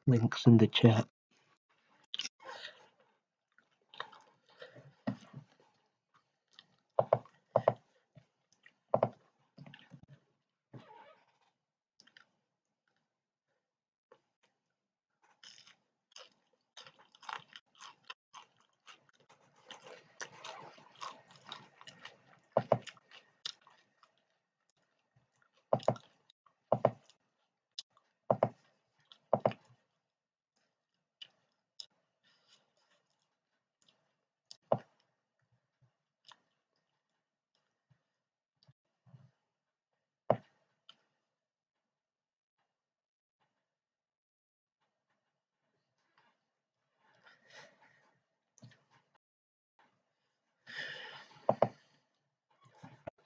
Links in the chat.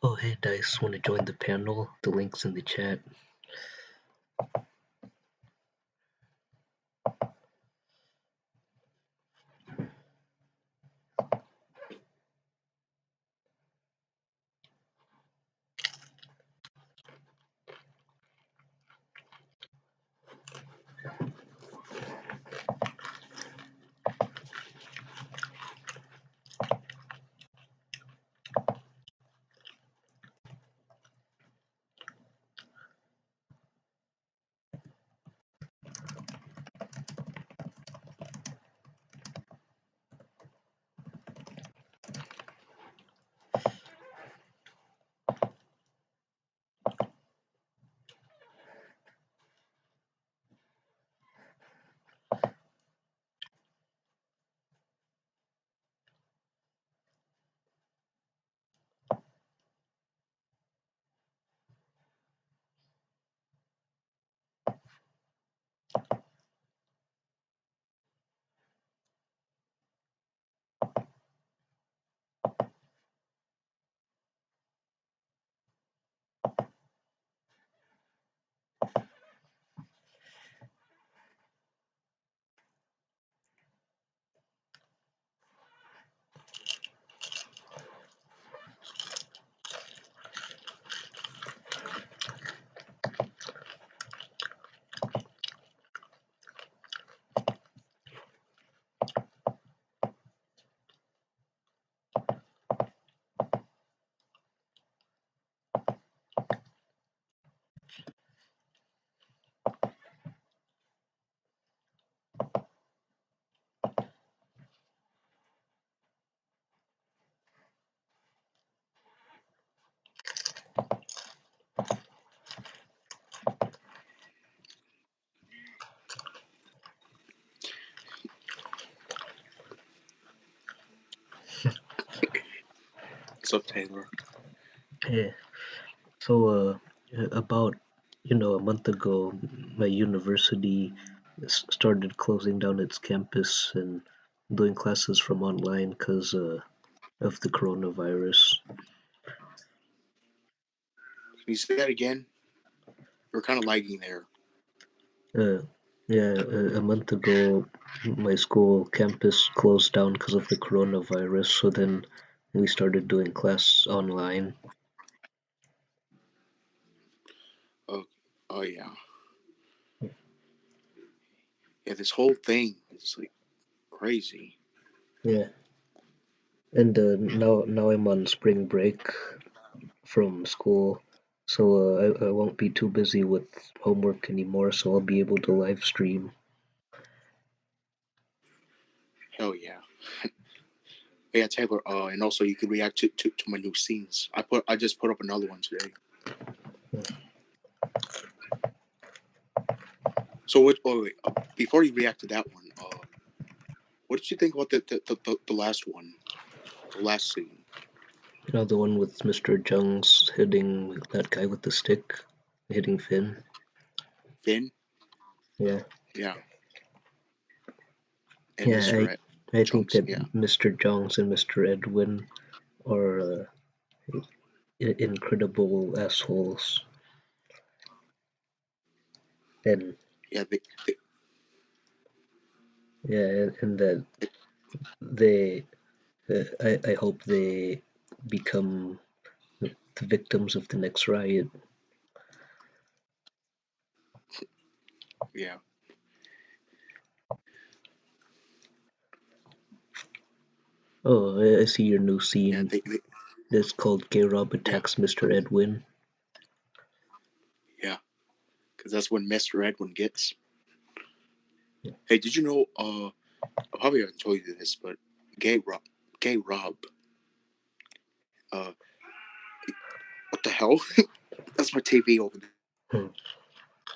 Oh, hey, Dice, want to join the panel? The link's in the chat. What's up, Taylor? Yeah. So, about a month ago, my university started closing down its campus and doing classes from online because of the coronavirus. Can you say that again? We're kind of lagging there. Yeah, a month ago, my school campus closed down because of the coronavirus. So then we started doing class online. Oh yeah. Yeah, this whole thing is like crazy. Yeah, and now I'm on spring break from school, so I won't be too busy with homework anymore. So I'll be able to live stream. Hell yeah. Yeah, Taylor. And also you can react to my new scenes. I just put up another one today. So what? Oh wait. Before you react to that one, what did you think about the last one? The last scene. The one with Mr. Jung's hitting that guy with the stick, hitting Finn. Finn. Yeah. Yeah. And Yeah, Mr. I think Chunks. that Yeah. Mr. Jongs and Mr. Edwin are incredible assholes, and Yeah. and that they, I hope they become the victims of the next riot. Yeah. Oh, I see your new Yeah, scene. That's called K-Rob yeah, Attacks Mr. Edwin. yeah, because that's when Mr. Edwin gets. Hey, did you know? I probably haven't told you this, but Gay Rob, uh, what the hell? That's my TV over Hmm.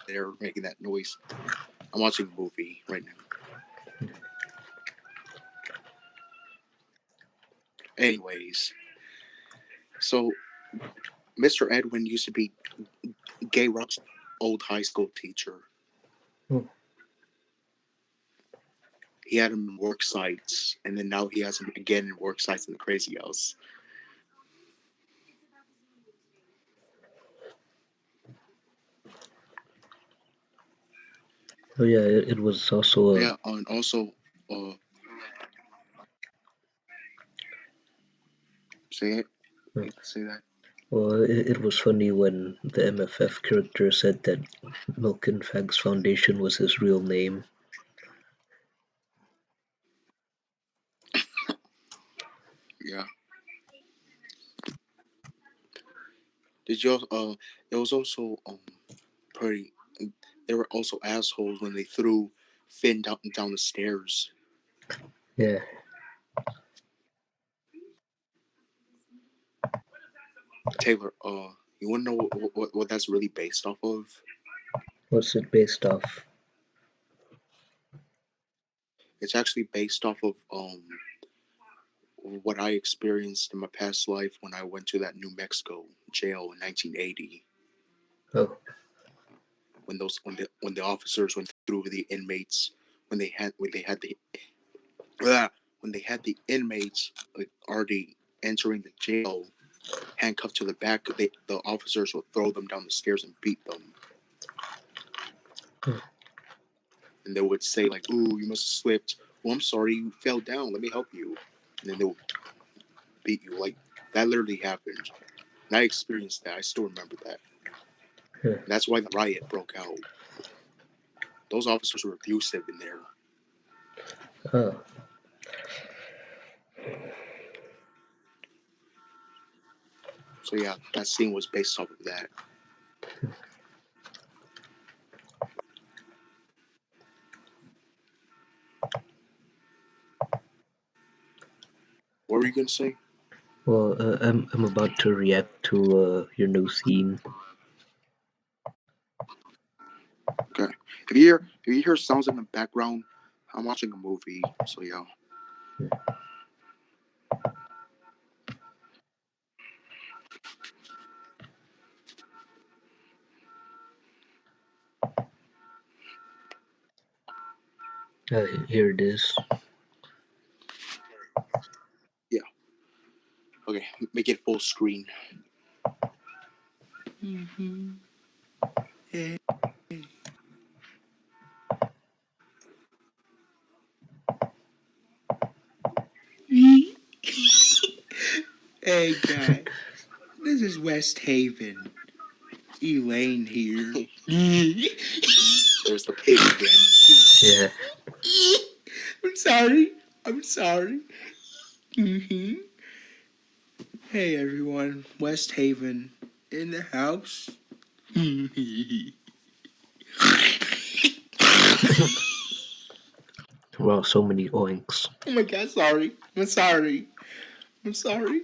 there making that noise. I'm watching a movie right now. Anyways, so Mr. Edwin used to be Gay Rob's old high school teacher. Hmm. He had him in work sites, and then now he has him again in work sites in the crazy house. Oh yeah, it was also a Yeah, and also, uh, say it. uh, You can say that. well, it was funny when the MFF character said that Milk and Fags Foundation was his real name. Yeah. Did you? It was also pretty. They were also assholes when they threw Finn down the stairs. Yeah, Taylor, you want to know what that's really based off of? what's it based off? It's actually based off of what I experienced in my past life when I went to that New Mexico jail in 1980. Oh, When the officers went through the inmates when they had the inmates like already entering the jail handcuffed to the back, the officers would throw them down the stairs and beat them, hmm. and they would say like, "Ooh, you must have slipped. Well, I'm sorry, you fell down. Let me help you." And then they would beat you. Like that literally happened, and I experienced that. I still remember that. Yeah. And that's why the riot broke out. Those officers were abusive in there. Oh, So yeah, that scene was based off of that. What were you gonna say? well, I'm about to react to your new scene. Okay. If you hear sounds in the background, I'm watching a movie. So yeah. Here it is. Yeah. Okay. Make it full screen. Hey, hey guy. This is West Haven. Elaine here. There's the pig again. Yeah. I'm sorry. I'm sorry. Mm-hmm. Hey everyone, West Haven in the house. Oh Wow, so many oinks. my god, sorry. I'm sorry. I'm sorry.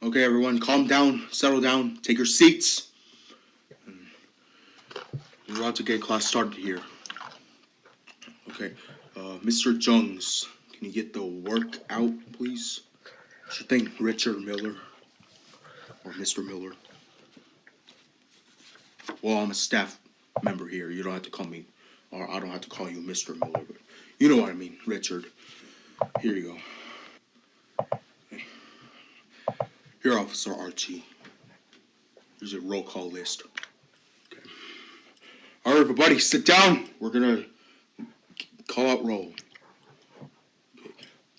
Okay, everyone, calm down, settle down, take your seats. We're about to get class started here. Okay, Mr. Jungs, can you get the work out, please? Sure thing, Richard Miller or Mr. Miller. Well, I'm a staff member here. You don't have to call me, or I don't have to call you Mr. Miller, but you know what I mean, Richard. Here you go. Okay. Here, Officer Archie. Here's a roll call list. Okay. All right, everybody, sit down. We're gonna call out roll.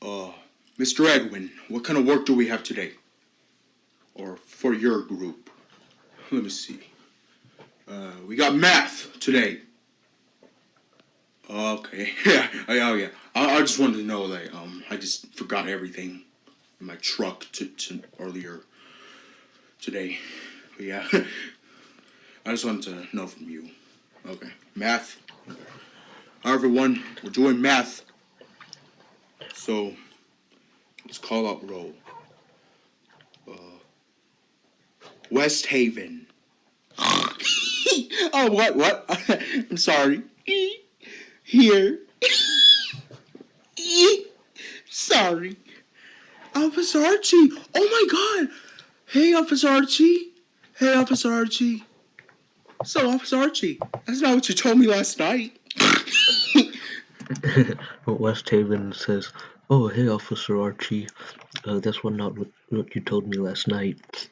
Uh, Mr. Edwin, what kind of work do we have today? Or for your group? Let me see. We got math today. Okay. Yeah. Oh yeah. I just wanted to know that I just forgot everything in my truck to earlier today. But yeah. I just wanted to know from you. Okay. Math. Hi everyone. We're doing math. So let's call out roll. West Haven. Oh what? I'm sorry. Here. Sorry. Officer Archie. Oh my god. Hey, Officer Archie. Hey, Officer Archie. So, Officer Archie, that's not what you told me last night. West Haven says, "Oh, hey, Officer Archie. That's not what you told me last night."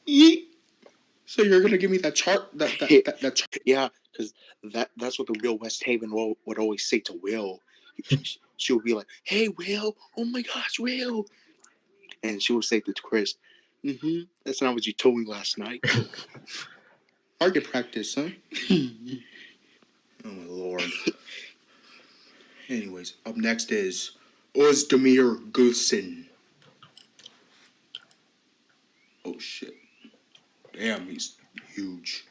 Yeet. So you're gonna give me that chart, that chart? Yeah, because that's what the real West Haven would always say to Will. She would be like, "Hey, Will. Oh my gosh, Will," and she would say to Chris, "Mm-hmm. That's not what you told me last night." Target practice, huh? Oh my lord. Anyways, up next is Ozdemir Gulsin. Oh shit. Damn, he's huge.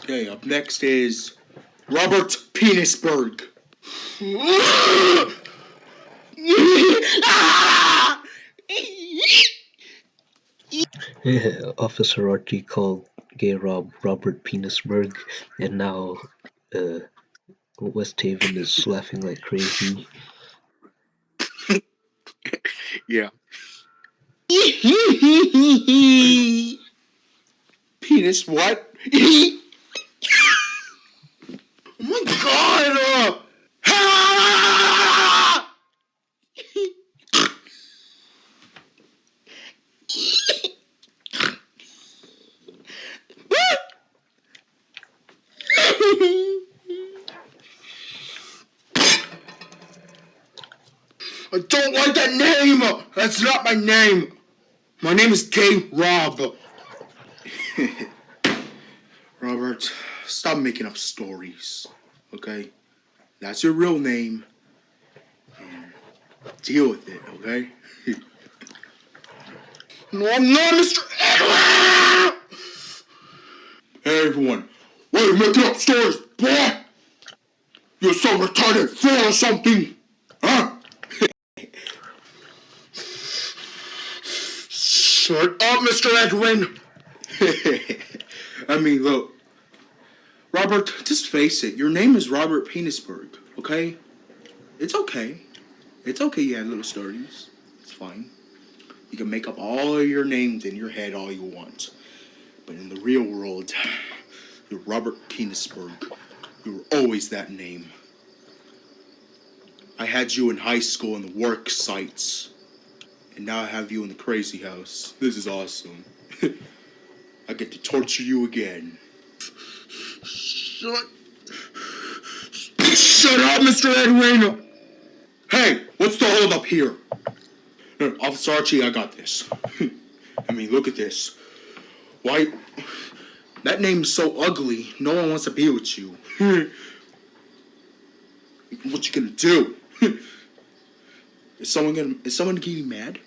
Okay, up next is Robert Penisberg. Yeah, Officer Archie called Gay Rob Robert Penisberg, and now uh, West Haven is laughing like crazy. Yeah. Penis what? Oh my god! I don't like that name! That's not my name! My name is Gay Rob. Robert, stop making up stories, okay? That's your real name. Deal with it, okay? No, I'm not Mr. Edwin! Hey, everyone. Why are you making up stories, boy? You're so retarded, fool or something. Huh? Shut up, Mr. Edwin. I mean, look. Robert, just face it. Your name is Robert Penisberg, okay? It's okay. It's okay you have little stories. It's fine. You can make up all of your names in your head all you want. But in the real world, you're Robert Penisberg. You were always that name. I had you in high school in the work sites. And now I have you in the crazy house. This is awesome. I get to torture you again. Shut up, Mr. Edwin! Hey, what's the hold up here? No, Officer Archie, I got this. I mean, look at this. Why? That name's so ugly, no one wants to be with you. What you gonna do? Is someone getting mad?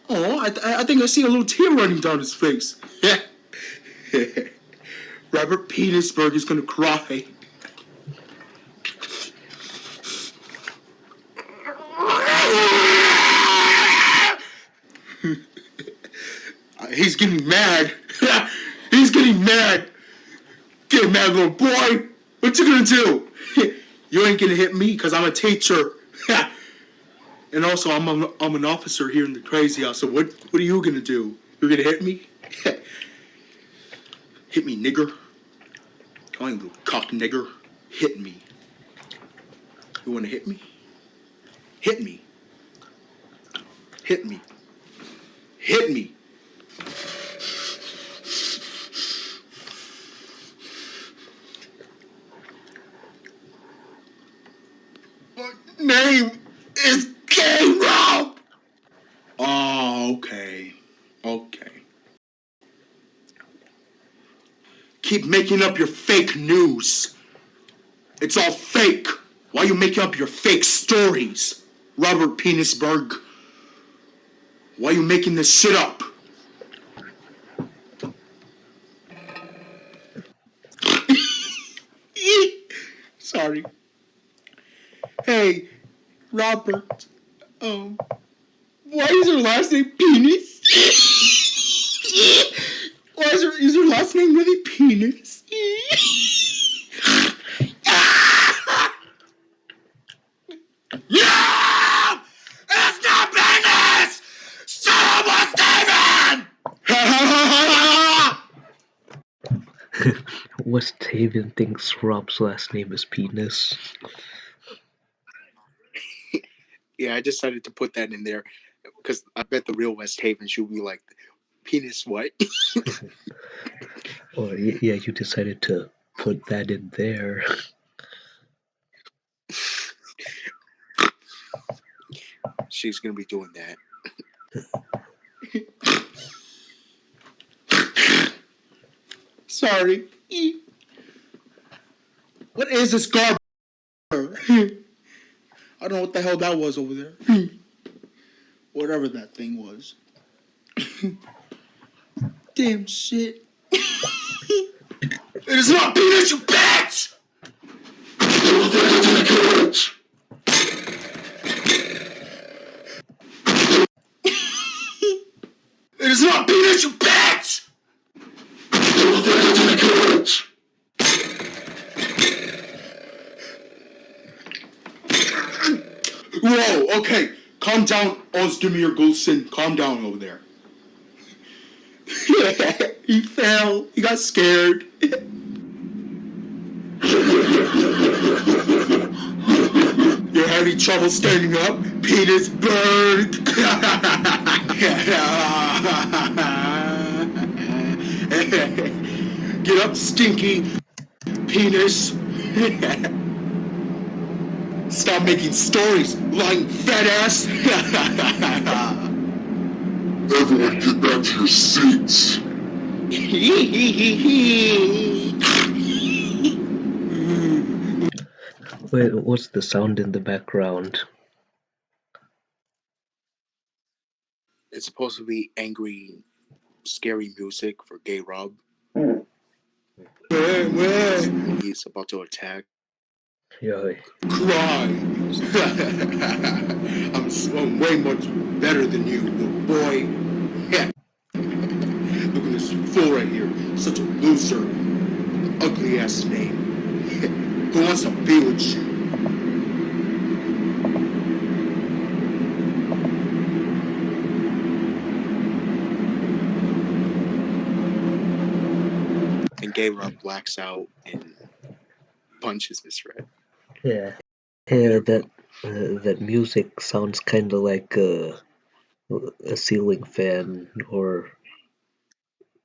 Oh, I think I see a little tear running down his face. Robert Penisberg is gonna cry. He's getting mad. He's getting mad. Get mad, little boy. What you gonna do? You ain't gonna hit me because I'm a teacher. And also, I'm an officer here in the crazy house. So what are you gonna do? You're gonna hit me? Hit me, nigger. Come on, you little cock nigger. Hit me. You wanna hit me? Hit me. Hit me. Hit me. My name is K-Rob. Oh, okay. Okay. Keep making up your fake news. It's all fake. Why are you making up your fake stories? Robert Penisberg. Why are you making this shit up? Sorry. Hey, Robert. Why is your last name Penis? Why is your last name really Penis? Yeah! It's not penis! Shut up, Steven! West Haven thinks Rob's last name is Penis. Yeah, I decided to put that in there because I bet the real West Haven should be like, penis what? Or yeah, you decided to put that in there. She's gonna be doing that. Sorry. What is this garbage? I don't know what the hell that was over there. Whatever that thing was. Damn shit. It is not penis, you bitch! It is not penis, you bitch! Whoa, okay. Calm down, Ozdemir Gulsin. Calm down over there. He fell. He got scared. You're having trouble standing up? Petersburg! Get up, stinky penis. Stop making stories, lying fat ass. Everyone get back to your seats. Wait, what's the sound in the background? It's supposed to be angry, scary music for Gay Rob. He's about to attack. Yeah. Cry. I'm way much better than you, little boy. Yeah. Look at this fool right here. Such a loser. Ugly ass name. Who wants to be with you? And Gay Rob blacks out and punches Miss Red. Yeah. Yeah, that music sounds kind of like a ceiling fan or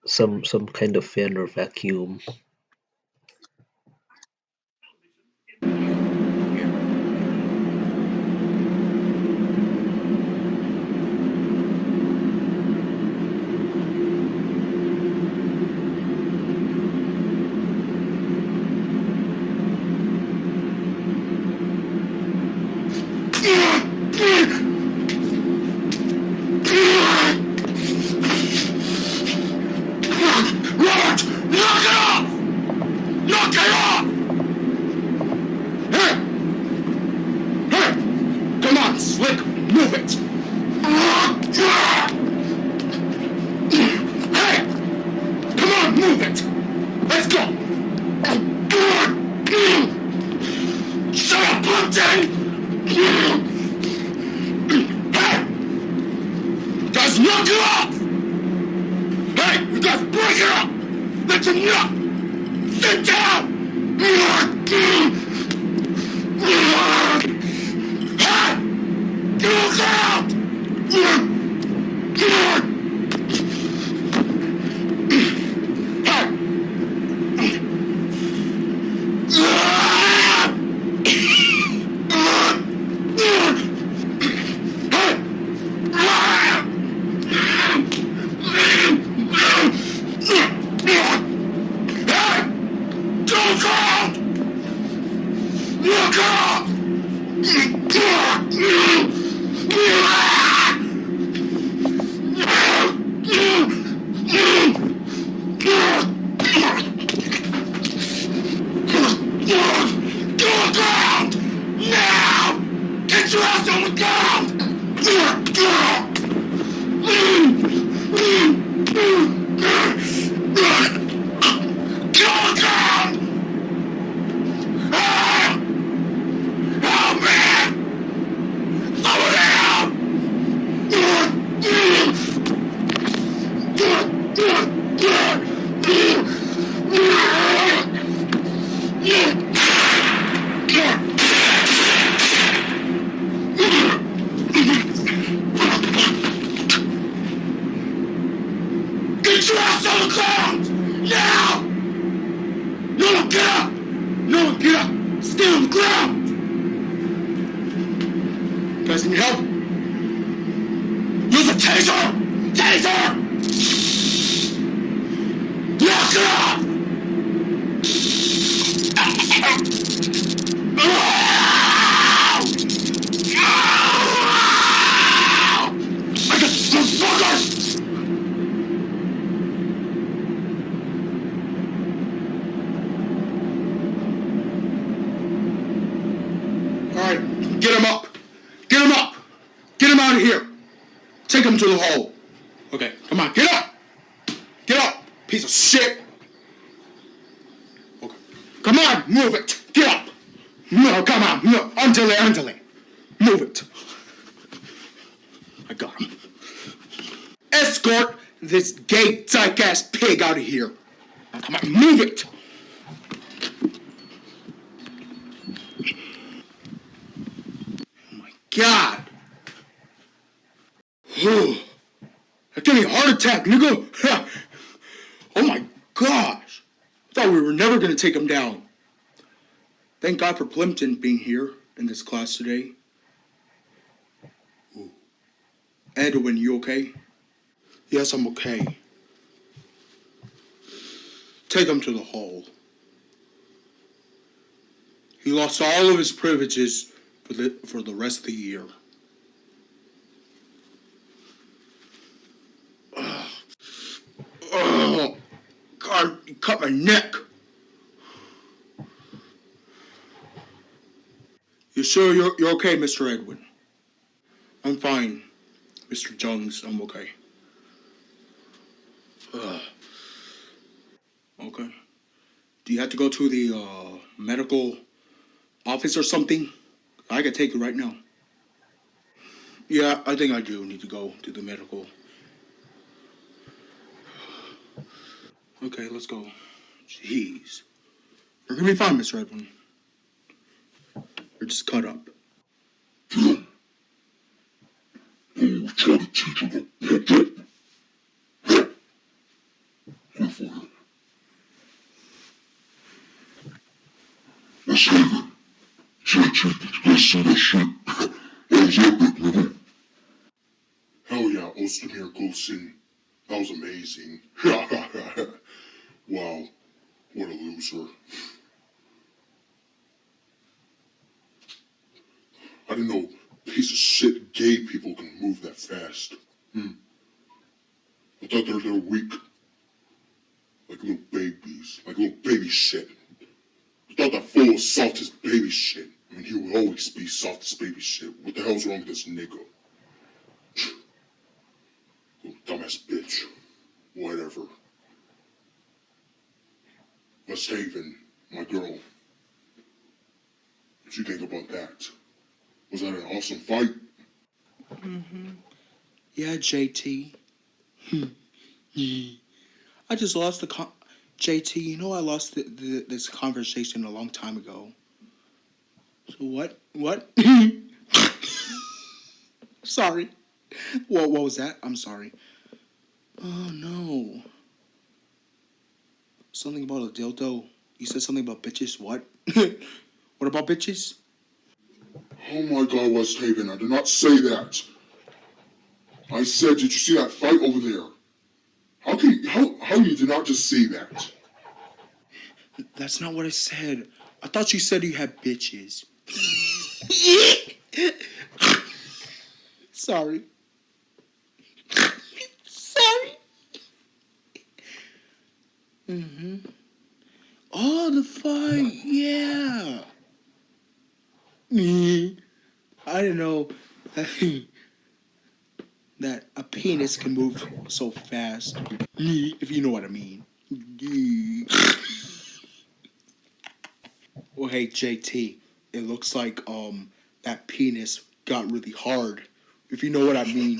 some kind of fan or vacuum. Robert! Knock it off! Knock it off! Hey! Hey! Come on, Slick! Move it! Hey! Come on, move it! Let's go! Shut up, Plimpton! Hey! Guys, knock it off! Hey, you guys break it up! That's enough! Sit down! Hey! Get out! Get your ass on the ground! Now! No, get up! No, get up! Stay on the ground! You guys need help? Use a taser! Taser! Now, get up! I got some fuckers! Alright, get him up! Get him up! Get him out of here! Take him to the hole! Okay, come on, get up! Get up! Piece of shit! Okay. Come on, move it! Get up! No, come on, no, andale. Move it. I got him. Escort this gay dyke-ass pig out of here. Now, come on, move it! Oh my God! That gave me a heart attack, nigga! Oh my gosh! I thought we were never gonna take him down. Thank God for Plimpton being here in this class today. Ooh. Edwin, you okay? Yes, I'm okay. Take him to the hall. He lost all of his privileges for the rest of the year. Oh, God, you cut my neck. You sure you're okay, Mr. Edwin? I'm fine, Mr. Jones. I'm okay. Okay. Do you have to go to the medical office or something? I can take you right now. Yeah, I think I do need to go to the medical. Okay, let's go. Jeez. You're gonna be fine, Mr. Edwin. You're just cut up. Hell yeah, Ozdemir Gulsin. That was amazing. Wow, what a loser. I didn't know piece of shit gay people can move that fast. I thought they're weak. Like little babies. Like little baby shit. I thought that fool was soft as baby shit. I mean, he will always be soft as baby shit. What the hell's wrong with this nigga? Little dumbass bitch. Whatever. West Haven, my girl. What you think about that? Was that an awesome fight? Yeah, JT. I just lost JT, you know I lost this conversation a long time ago. So what? What? Sorry. What was that? I'm sorry. Oh, no. Something about a dildo. You said something about bitches. What? What about bitches? Oh my God, West Haven, I did not say that. I said, did you see that fight over there? How you did not just see that? That's not what I said. I thought you said you had bitches. Sorry. Sorry. Oh, the fight. Yeah. I didn't know that a penis can move so fast. If you know what I mean. Well, hey, JT, it looks like that penis got really hard. If you know what I mean.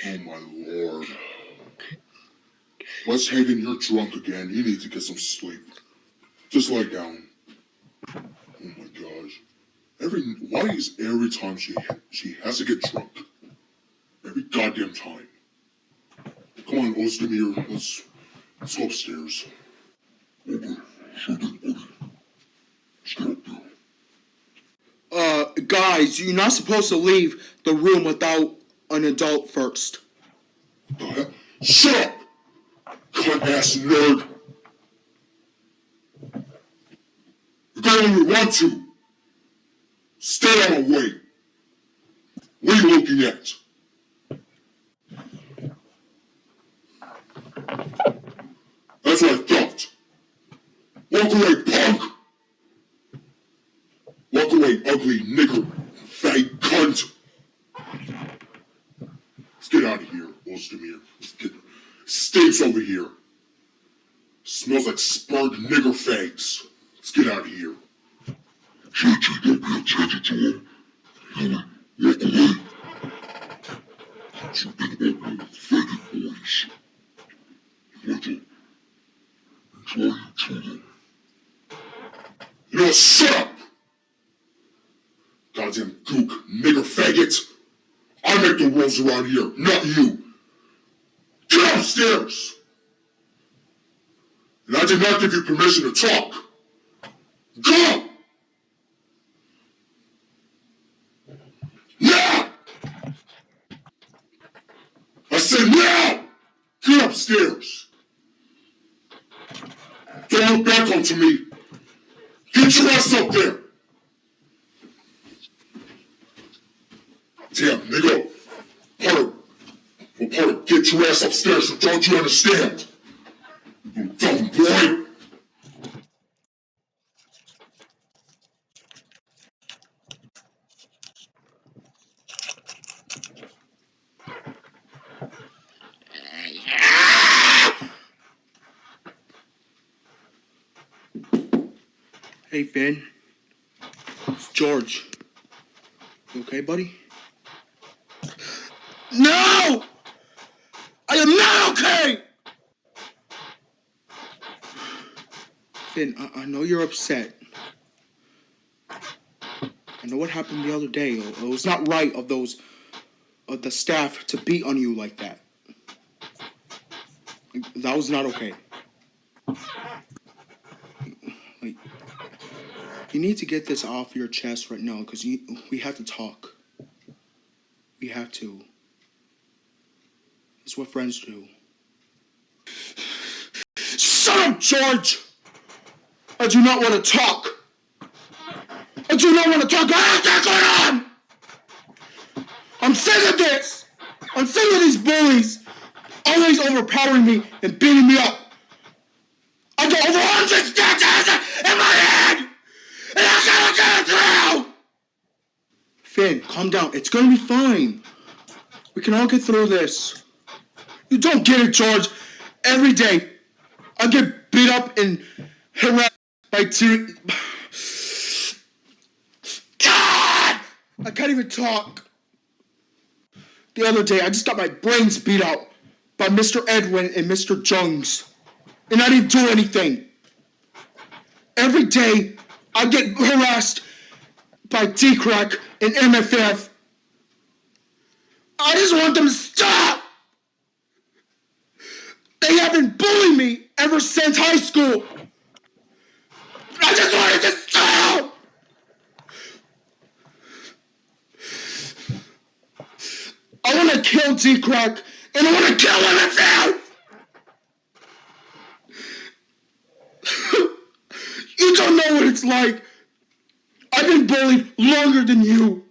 Oh my Lord. West Haven, you're drunk again. You need to get some sleep. Just lie down. Oh my gosh. Why is every time she has to get drunk? Every goddamn time. Come on, Ozdemir. Let's go upstairs. Okay, sure thing, buddy. Let's get up there. Guys, you're not supposed to leave the room without an adult first. What the hell? Shut up! Cunt-ass nerd! You go when you want to. Stay out of the way. What are you looking at? That's what I thought. Walk away, punk! Walk away, ugly nigger, fag cunt! Let's get out of here, Ozdemir. Let's get... Stinks over here. Smells like spurred nigger fags. Let's get out of here. JJ, don't pay attention to him. Huey, walk away. That's what they want me, faggot boys. You want to enjoy you to them. You know what? Shut up! Goddamn gook, nigger faggot! I make the rules around here, not you! Get upstairs! And I did not give you permission to talk! Go! Now! I said now! Get upstairs! Don't look back onto me! Get your ass up there! Damn, nigga! Part of get your ass upstairs, or don't you understand? You dumb boy! Hey, Finn. It's George. You okay, buddy? No! I am not okay! Finn, I know you're upset. I know what happened the other day. It was not right of the staff to beat on you like that. That was not okay. Like, you need to get this off your chest right now, because we have to talk. We have to. It's what friends do. Shut up, George! I do not want to talk. I do not want to talk about what's going on! I'm sick of this! I'm sick of these bullies always overpowering me and beating me up. I got over 100 statues in my head! And I can't get it through! Finn, calm down. It's gonna be fine. We can all get through this. You don't get it, George. Every day, I get beat up and harassed by God! I can't even talk. The other day, I just got my brains beat out by Mr. Edwin and Mr. Jones. And I didn't do anything. Every day, I get harassed by D-Crack and MFF. I just want them to stop! They haven't bullied me ever since high school. I just want it to stop! I want to kill D-Crack, and I want to kill MFF! You don't know what it's like. I've been bullied longer than you.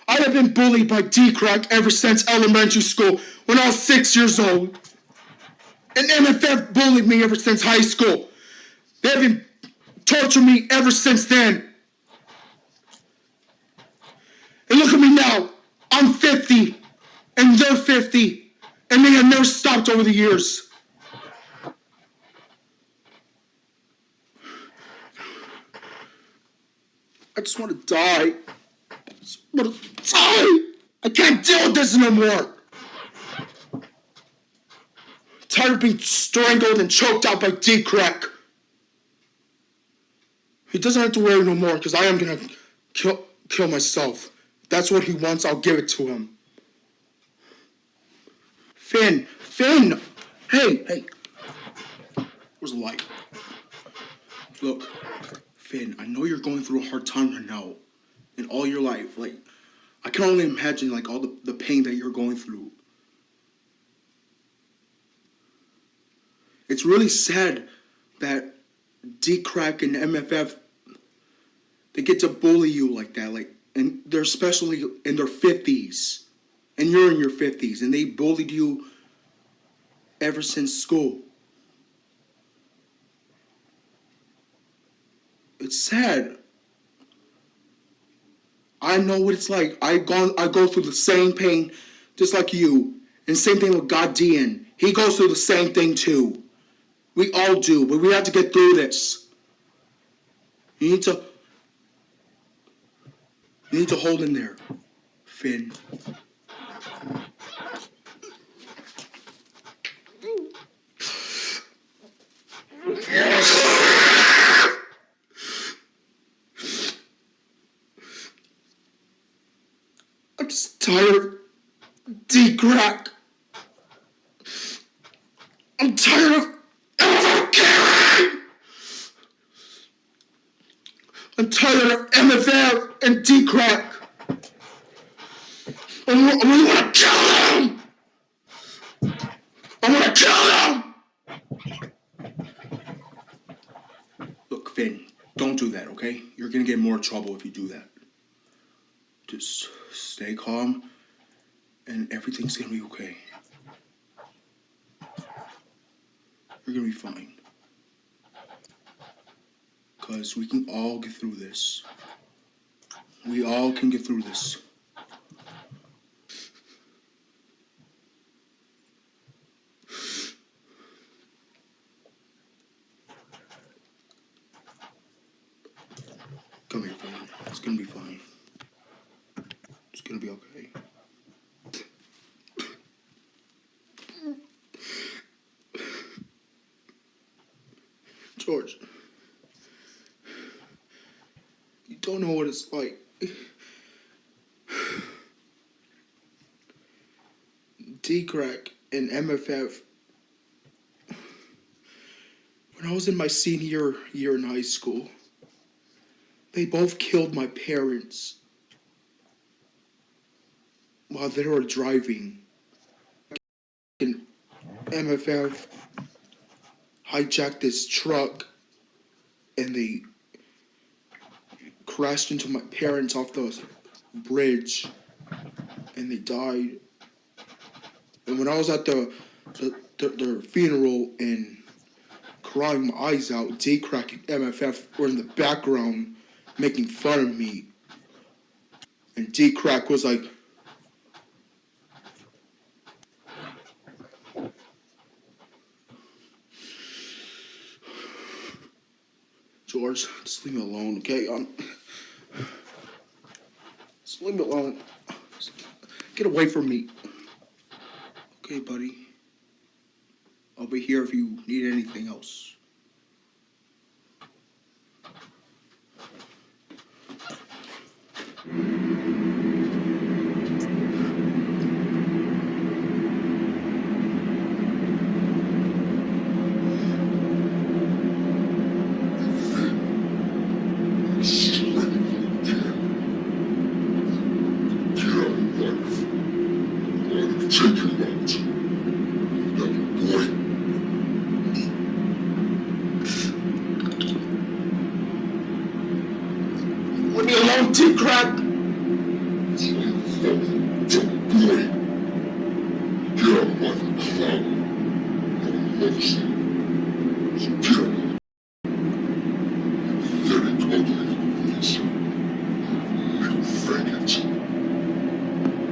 I have been bullied by D-Crack ever since elementary school when I was 6 years old. And MFF bullied me ever since high school. They have been torturing me ever since then. And look at me now. I'm 50, and they're 50, and they have never stopped over the years. I just want to die. I just want to die. I can't deal with this no more. I'm tired of being strangled and choked out by D-Crack. He doesn't have to worry no more, because I am going to kill myself. If that's what he wants, I'll give it to him. Finn! Hey! Where's the light? Look, Finn, I know you're going through a hard time right now. In all your life, like, I can only imagine, like, all the pain that you're going through. It's really sad that D-Crack and MFF, they get to bully you like that, like, and they're especially in their 50s, and you're in your 50s, and they bullied you ever since school. It's sad. I know what it's like. I go through the same pain, just like you. And same thing with God Dean. He goes through the same thing too. We all do, but we have to get through this. You need to hold in there, Finn. I'm just tired. D-Crack. I'm tired of caring. I'm tired of MFF and D-Crack. I want to kill them. I want to kill them. Look, Finn, don't do that, okay? You're going to get more trouble if you do that. Just stay calm, and everything's going to be okay. You're going to be fine. Because we can all get through this. We all can get through this. Come here, Finn. It's going to be fine. It's going to be okay. George, you don't know what it's like. D-Crack and MFF, when I was in my senior year in high school, they both killed my parents while they were driving. And MFF hijacked this truck and they crashed into my parents off the bridge and they died. And when I was at their funeral and crying my eyes out, D-Crack and MFF were in the background making fun of me. And D-Crack was like, George, just leave me alone, okay? Just leave me alone. Get away from me. Okay, buddy. I'll be here if you need anything else. Leave me alone, D-Crack!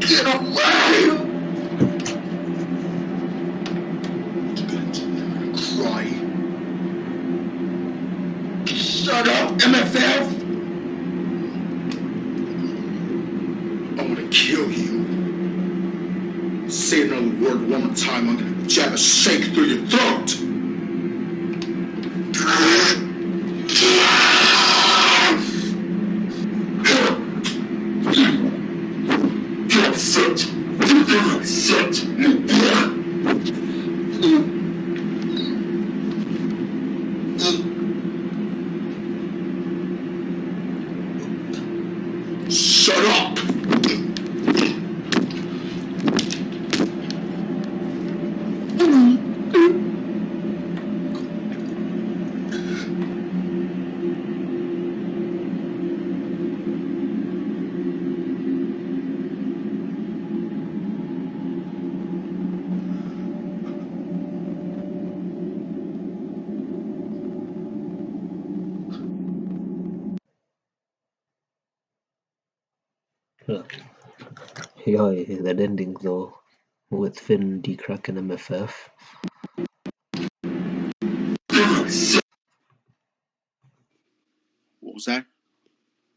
Get away! Cry. Shut up, MFF! I'm gonna kill you. Say another word one more time, I'm gonna jab a shake through your throat! Get upset! Get upset, you boy! Shut up! Uh, yeah, that ending though, with Finn, D-Crack, and MFF. What was that?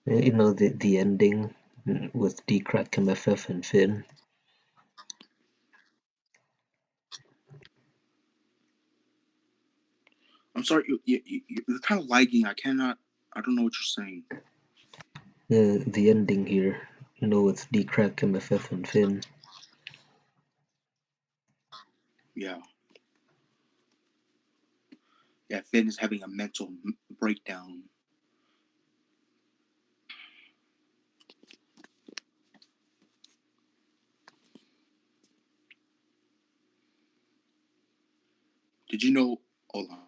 You know, the ending with D-Crack, MFF, and Finn. I'm sorry, you're kind of lagging. I cannot. I don't know what you're saying. The ending here, you know, with D-Crack, MFF, and Finn. Yeah, yeah. Finn is having a mental breakdown. Did you know? Hold on,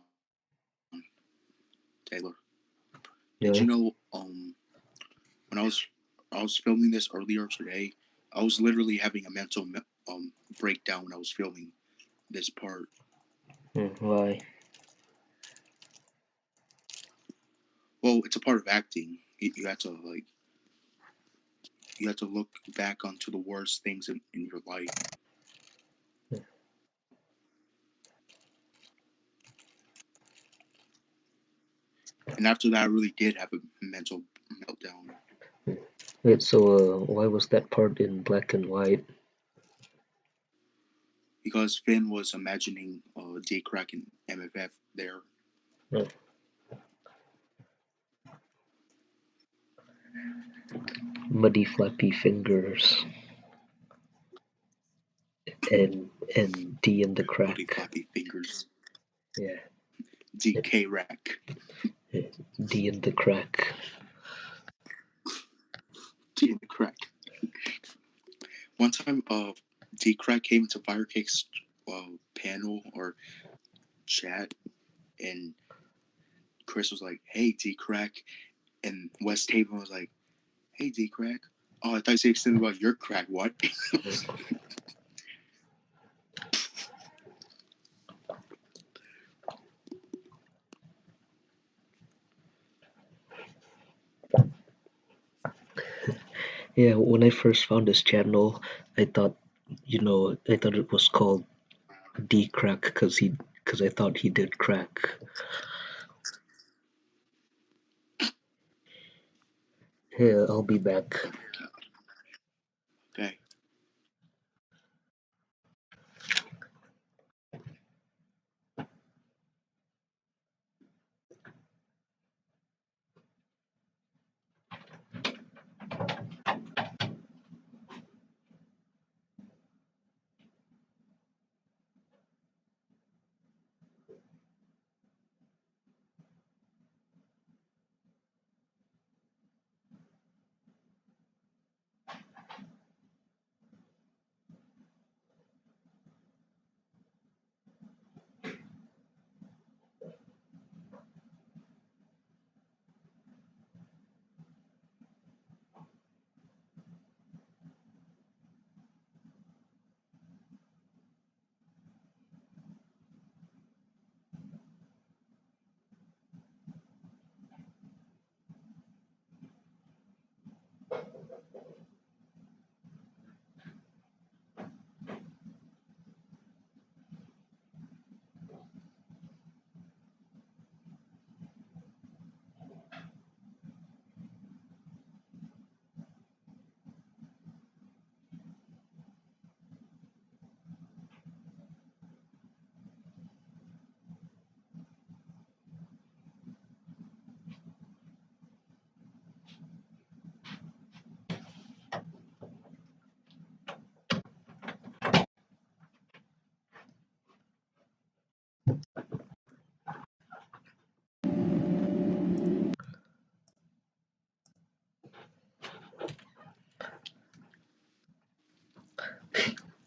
Taylor. Did Yeah. you know? When I was filming this earlier today, I was literally having a mental breakdown when I was filming this part. Why? Well, it's a part of acting. You have to you have to look back onto the worst things in your life. And after that, I really did have a mental meltdown Wait, so why was that part in black and white? because Finn was imagining J Crack and MFF there. Uh, Muddy flappy fingers and D in the Muddy crack. flappy fingers. Yeah, DK Rack. D in the crack. D in the crack. One time, D Crack came to Firecake's panel or chat, and Chris was like, "Hey, D Crack," and West Haven was like, "Hey, D Crack." Oh, I thought you said something about your crack. What? Yeah, when I first found his channel, I thought, I thought it was called D crack because I thought he did crack. Yeah, I'll be back. Oh my god. Okay.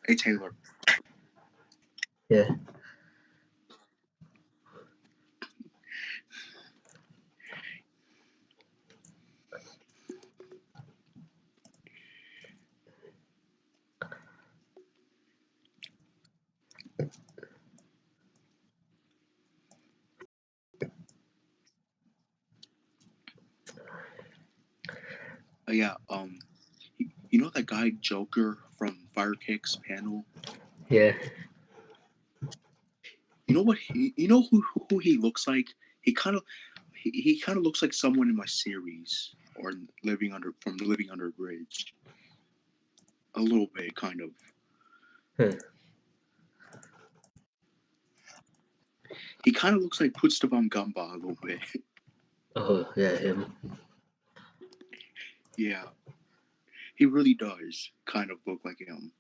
Hey Taylor. Yeah. Yeah. You know that guy Joker from Firekick's panel? Yeah. You know what? You know who he looks like? He kind of looks like someone in my series or Living Under a Bridge. A little bit, kind of. Huh. He kind of looks like Putztavam Gumba a little bit. Oh, yeah, him. Yeah, he really does kind of look like him.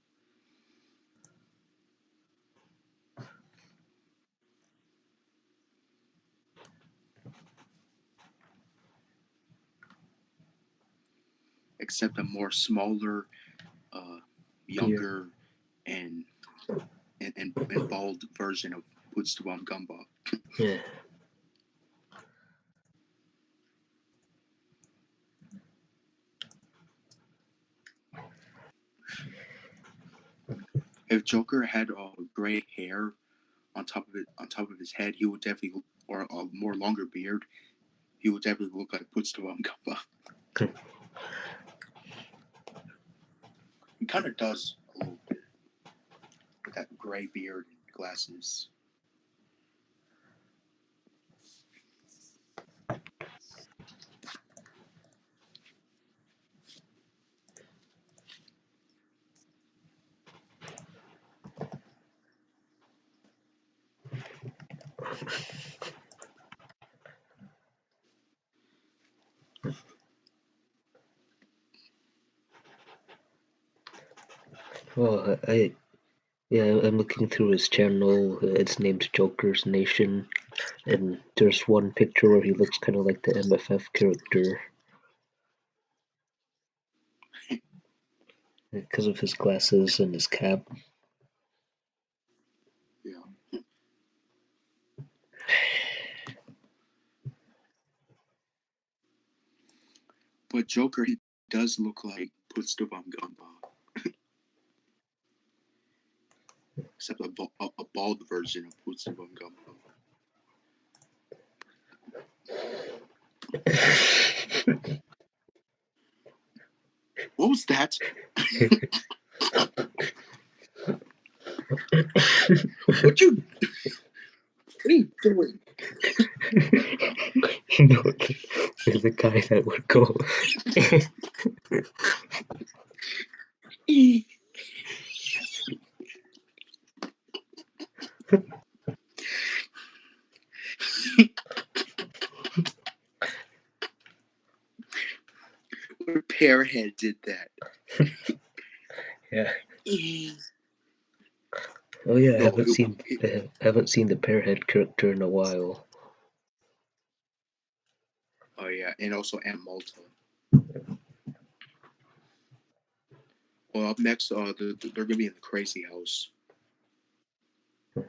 Except a more smaller, uh, Beer. younger, and and bald version of Putztavam Gumba. Yeah. If Joker had gray hair on top of his head, he would definitely, or a more longer beard, he would definitely look like Putztavam Gumba. He kind of does a little bit with that gray beard and glasses. Oh, yeah, I'm looking through his channel. It's named Joker's Nation, and there's one picture where he looks kind of like the MFF character because of his glasses and his cap. Yeah, but Joker he does look like Putztavam Gumba, except a bald version of Putztavam Gumba. What was that? What you? What are you doing? No, there's a guy that would go. What Pearhead did that? Yeah. Oh yeah, No, I haven't seen the Pearhead character in a while. oh yeah, and also Aunt Malta. Well, up next, they're gonna be in the Crazy House, and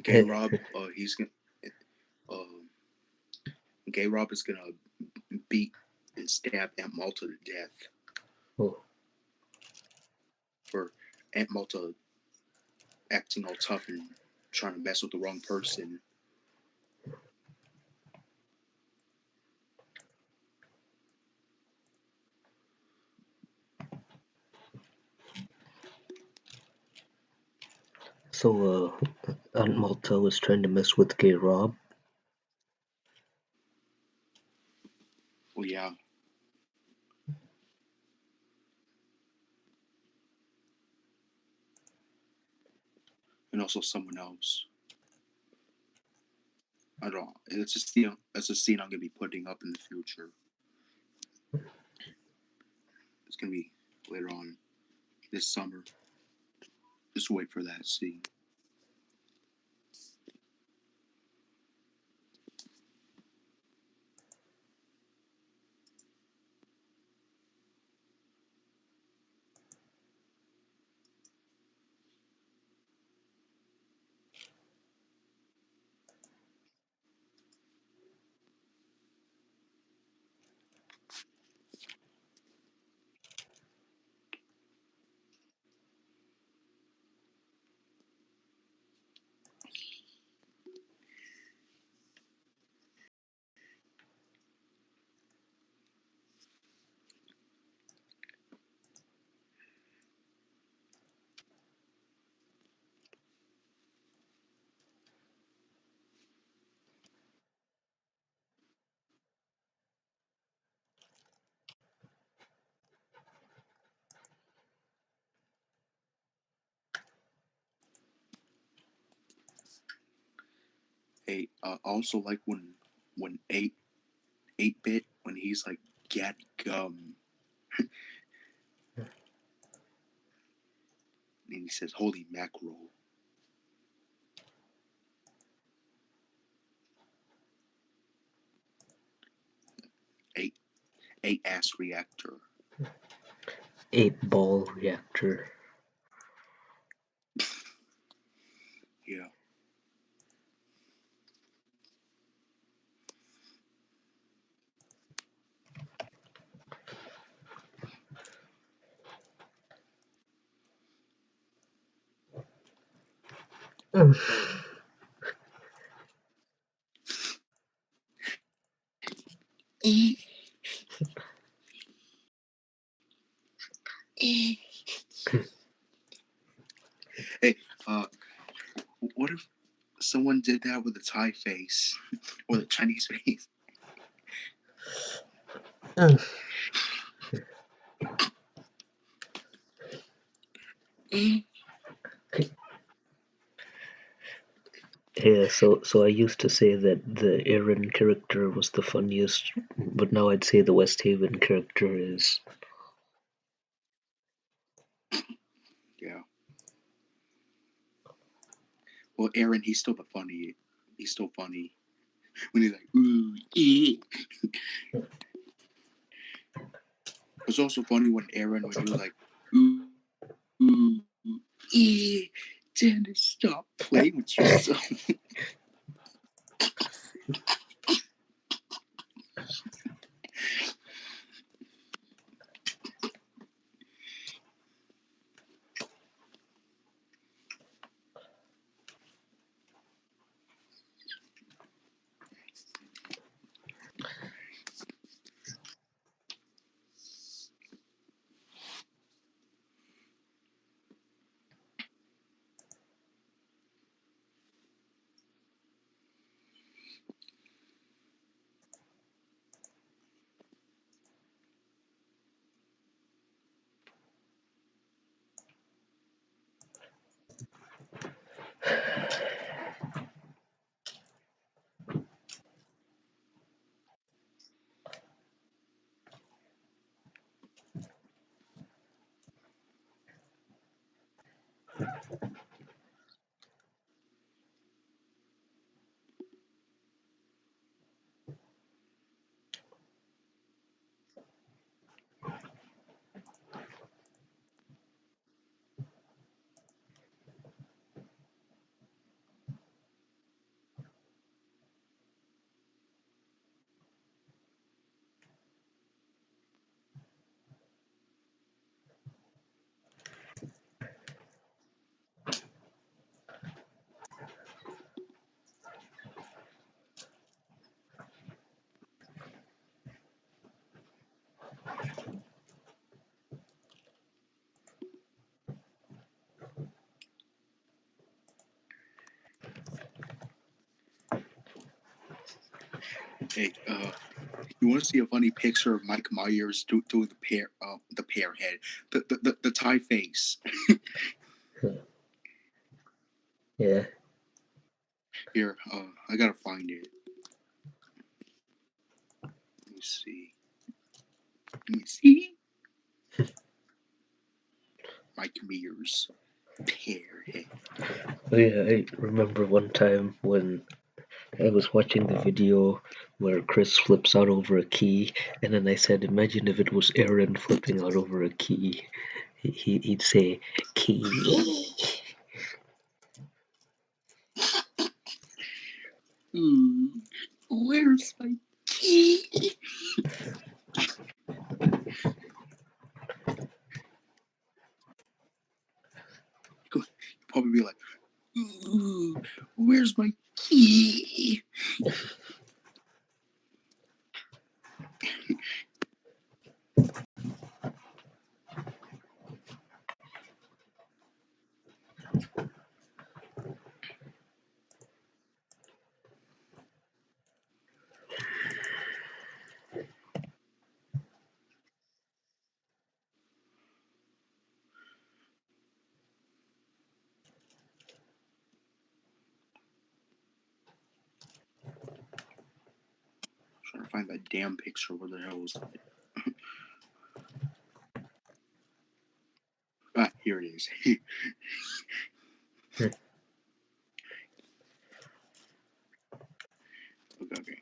Gay Rob, he's gonna, um, Gay Rob is gonna beat and stab Aunt Malta to death Oh, for Aunt Malta acting all tough and trying to mess with the wrong person. so Aunt Malta was trying to mess with Gay Rob. Well, yeah, and also someone else. I don't know. It's a scene. It's a scene I'm gonna be putting up in the future. It's gonna be later on this summer. Just wait for that scene. Also like when 8-bit when he's like get gum and he says holy mackerel. 8 ass reactor. 8-ball reactor. Yeah. Mm. Hey, what if someone did that with a Thai face or the Chinese face? Mm. Yeah, so I used to say that the Aaron character was the funniest, but now I'd say the West Haven character is. Yeah. Well, Aaron, he's still the funny. He's still funny when he's like ooh ee. It's also funny when Aaron when he was like ooh ooh ee. Dennis, stop playing with yourself. Hey, you want to see a funny picture of Mike Myers doing the pear head, the Thai face? Yeah. Here, I gotta find it. Let me see. Let me see. Mike Myers, pear head. Oh yeah, I remember one time when I was watching the video where Chris flips out over a key, and then I said, imagine if it was Aaron flipping out over a key. He'd say, key. Where's my key? You'd probably be like, ooh, where's my key? find that damn picture. Where the hell was it? Ah, here it is. Okay.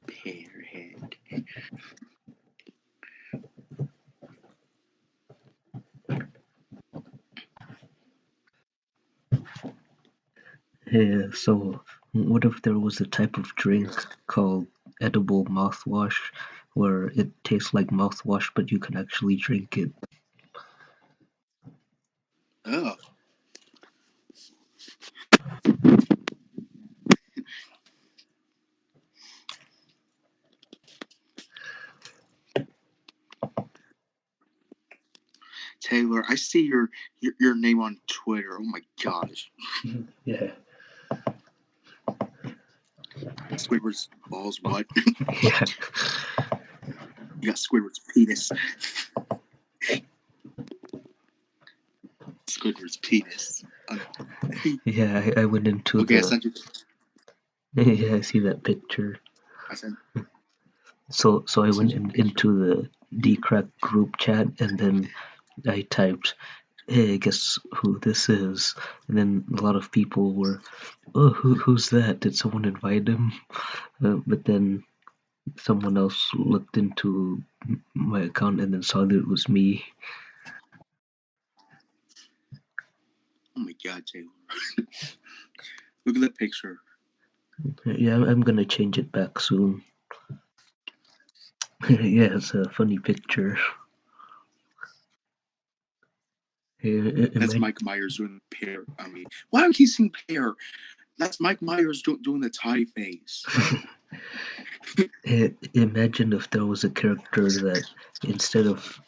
Pearhead. Yeah, so what if there was a type of drink called edible mouthwash where it tastes like mouthwash but you can actually drink it? Oh, Taylor, I see your name on Twitter. Oh my gosh. Yeah. Squidward's balls. What? Yeah. You got Squidward's penis. Squidward's penis. Yeah, I went into Okay, I the sent you. yeah, I see that picture. I sent. So I I went sent you a picture. into the Dcrack group chat and then I typed, "Hey, guess who this is?" And then a lot of people were, "Oh, who's that? Did someone invite him?" But then someone else looked into my account and then saw that it was me. Oh my god, Taylor. Look at that picture. Yeah, I'm gonna change it back soon. Yeah, it's a funny picture. That's Imagine, Mike Myers doing the pear. I mean, why do I keep saying pear? That's Mike Myers doing the tie face. imagine if there was a character that instead of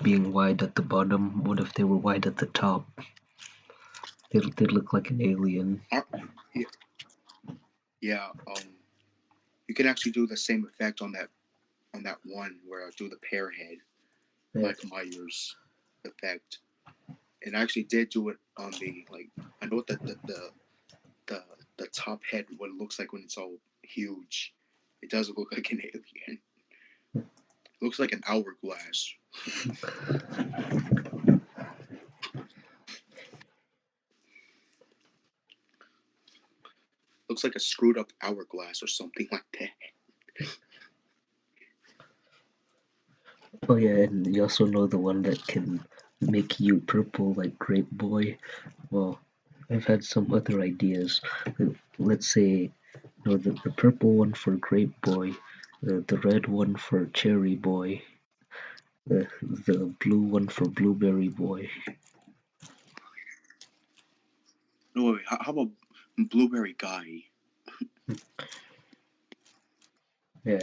being wide at the bottom, what if they were wide at the top? They'd look like an alien. Yeah, yeah. You can actually do the same effect on that one where I do the pear head, Yeah, Mike Myers effect. And I actually did do it on the like. I know what the the top head what it looks like when it's all huge. It does look like an alien. It looks like an hourglass. Looks like a screwed up hourglass or something like that. oh yeah, and you also know the one that can make you purple like Grape Boy. Well, I've had some other ideas. Let's say, the purple one for Grape Boy, the red one for Cherry Boy, the blue one for Blueberry Boy. No, wait, how about blueberry guy Yeah,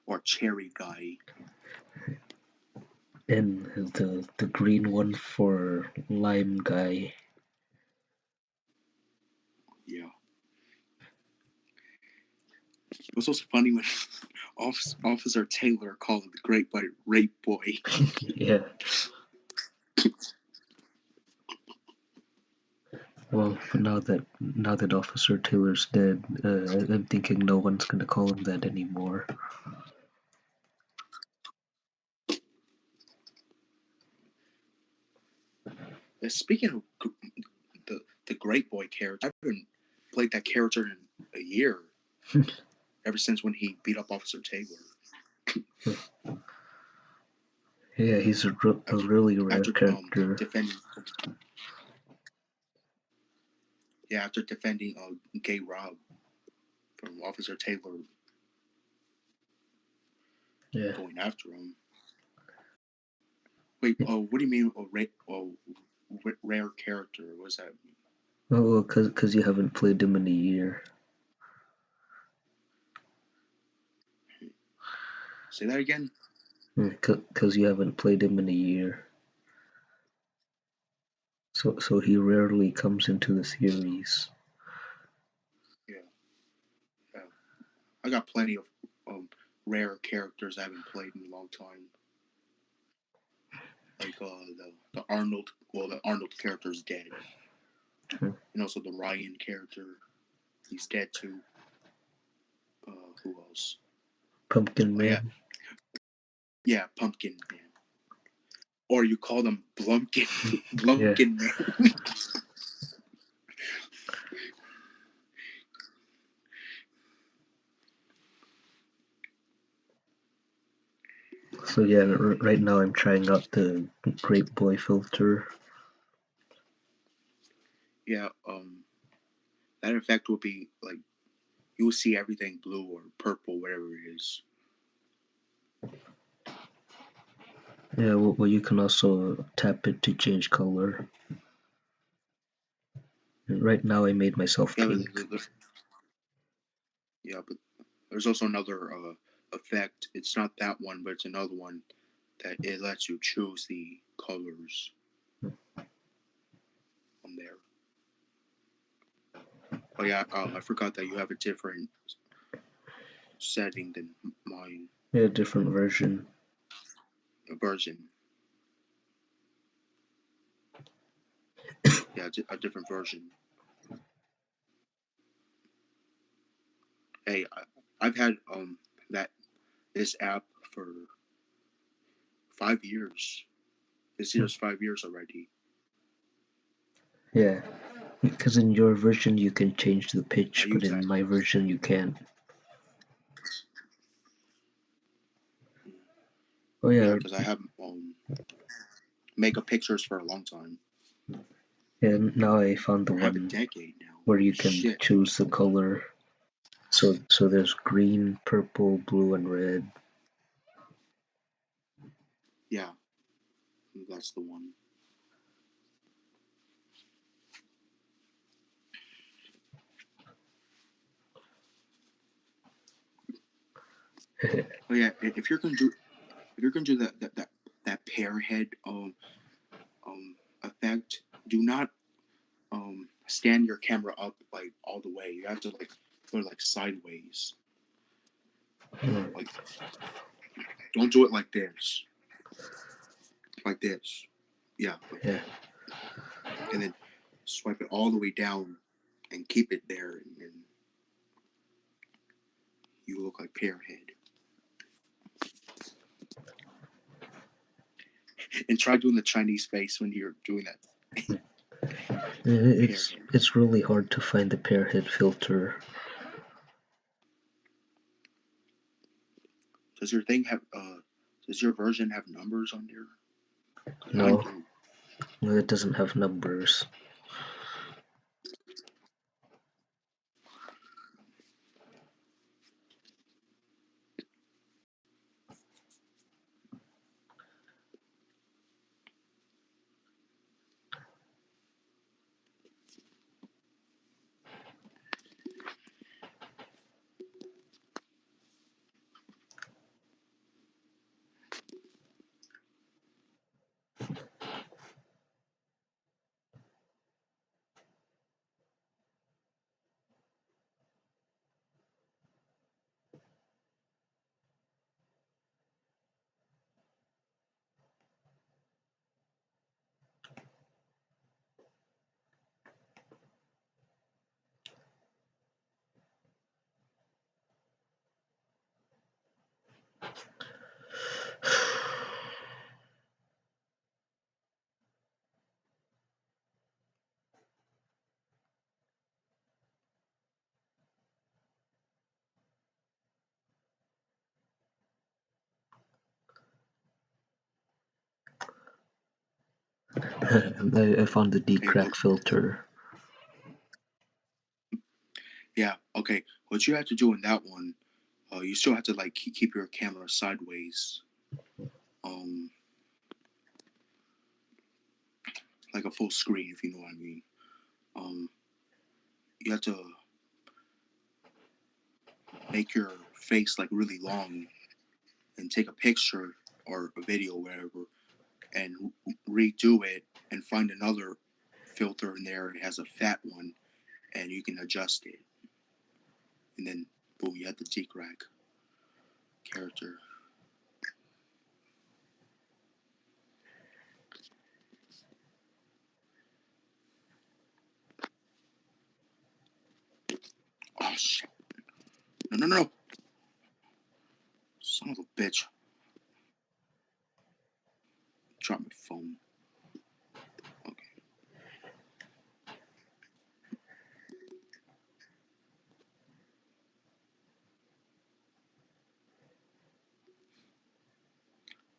or cherry guy? and the green one for Lime Guy. Yeah. It was also funny when Officer Taylor called the Great White Rape Boy. Yeah. Well, now that Officer Taylor's dead, I'm thinking no one's gonna call him that anymore. Speaking of the Great Boy character, I haven't played that character in a year. Ever since when he beat up Officer Taylor. Yeah, he's a After really rare after character. defending after defending Gay Rob from Officer Taylor Yeah. going after him. Wait, what do you mean rare character? What does that mean? Oh, well, cause you haven't played him in a year. Say that again. Because you haven't played him in a year. So he rarely comes into the series. Yeah, yeah. I got plenty of rare characters I haven't played in a long time. Like the Arnold. Well, the Arnold character is dead, and also the Ryan character. He's dead too. Who else? Pumpkin Oh yeah, Man. yeah, Pumpkin Man, or you call them Blumpkin, Yeah. Blumpkin Man. So yeah, right now I'm trying out the Grape Boy filter. Yeah, that effect will be like you will see everything blue or purple, whatever it is. Yeah, well you can also tap it to change color. Right now I made myself Yeah, pink. but there's also another effect. It's not that one, but it's another one that it lets you choose the colors on there. Oh yeah, I forgot that you have a different setting than mine Yeah, different version. version. Yeah, a different version. Hey, I've had that this app for 5 years. This year's 5 years already. Yeah, because in your version you can change the I pitch, but use that. in my version you can't. Oh Yeah, yeah, because I have makeup pictures for a long time. yeah. Now I found the I have a one decade now. where you Holy can shit. choose the color. So there's green, purple, blue, and red. Yeah, that's the one. Oh yeah, if you're gonna do that pear head effect, do not stand your camera up like all the way. You have to like put it like sideways. Like don't do it like this. Like this. Yeah, like Yeah, that. And then swipe it all the way down and keep it there and you look like pear head. And try doing the Chinese face when you're doing that pear it's head. it's really hard to find the pear head filter. Does your thing have does your version have numbers on there? Because mine No, do. it doesn't have numbers. I found the Hey, decrack filter. yeah, okay. What you have to do in that one, you still have to like keep your camera sideways, um, like a full screen, if you know what I mean. Um, you have to make your face like really long and take a picture or a video, whatever, and redo it and find another filter in there. It has a fat one, and you can adjust it. And then, boom, you have the Decrack character. Oh, shit. No. Son of a bitch. Drop my phone. Okay.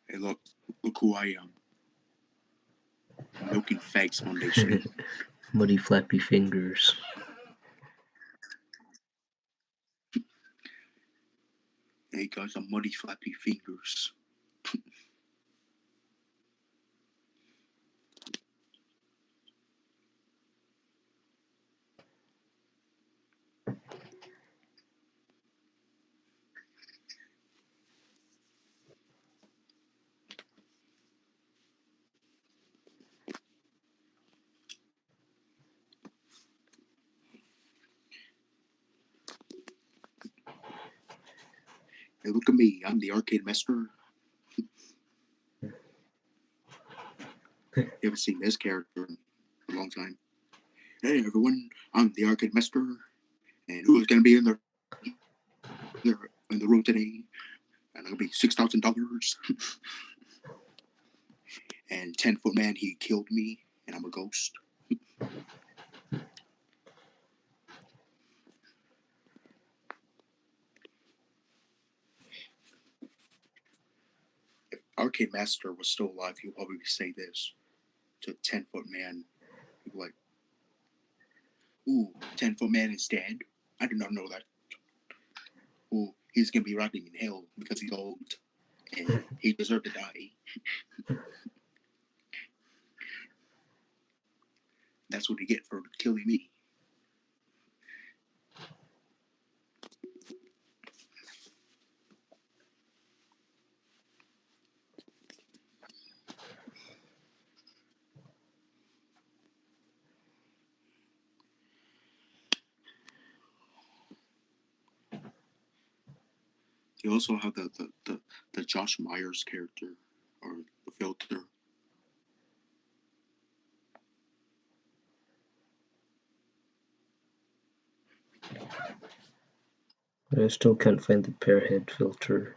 Hey, look who I am. Milking Fags Foundation. Muddy flappy fingers. Hey guys, I'm Muddy Flappy Fingers. Hey, look at me. I'm the arcade master. You haven't seen this character in a long time. Hey everyone, I'm the arcade master, and who's gonna be in the room today? And it'll be $6,000. And 10-foot man, he killed me, and I'm a ghost. If Arcade Master was still alive, he would probably say this to a 10-foot man. He'd be like, "Ooh, 10-foot man is dead. I did not know that. Ooh, he's gonna be rotting in hell because he's old, and he deserved to die. That's what he get for killing me." You also have the Josh Myers character, or the filter. I still can't find the pear head filter.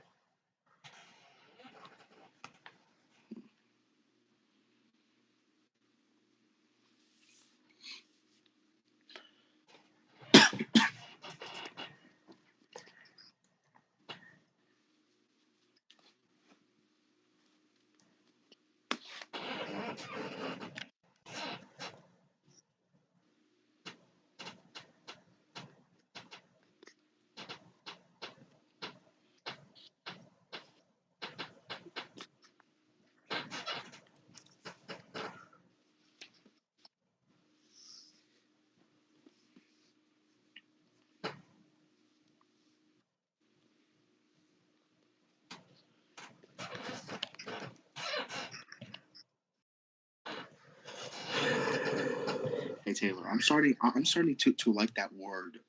Hey Taylor, I'm starting to like that word,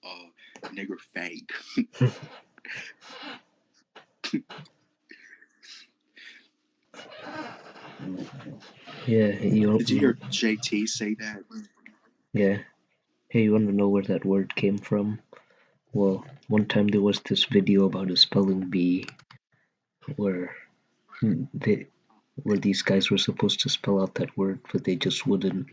nigger fag. Yeah, Did you hear JT say that? yeah. Hey, you want to know where that word came from? Well, one time there was this video about a spelling bee where they where these guys were supposed to spell out that word, but they just wouldn't.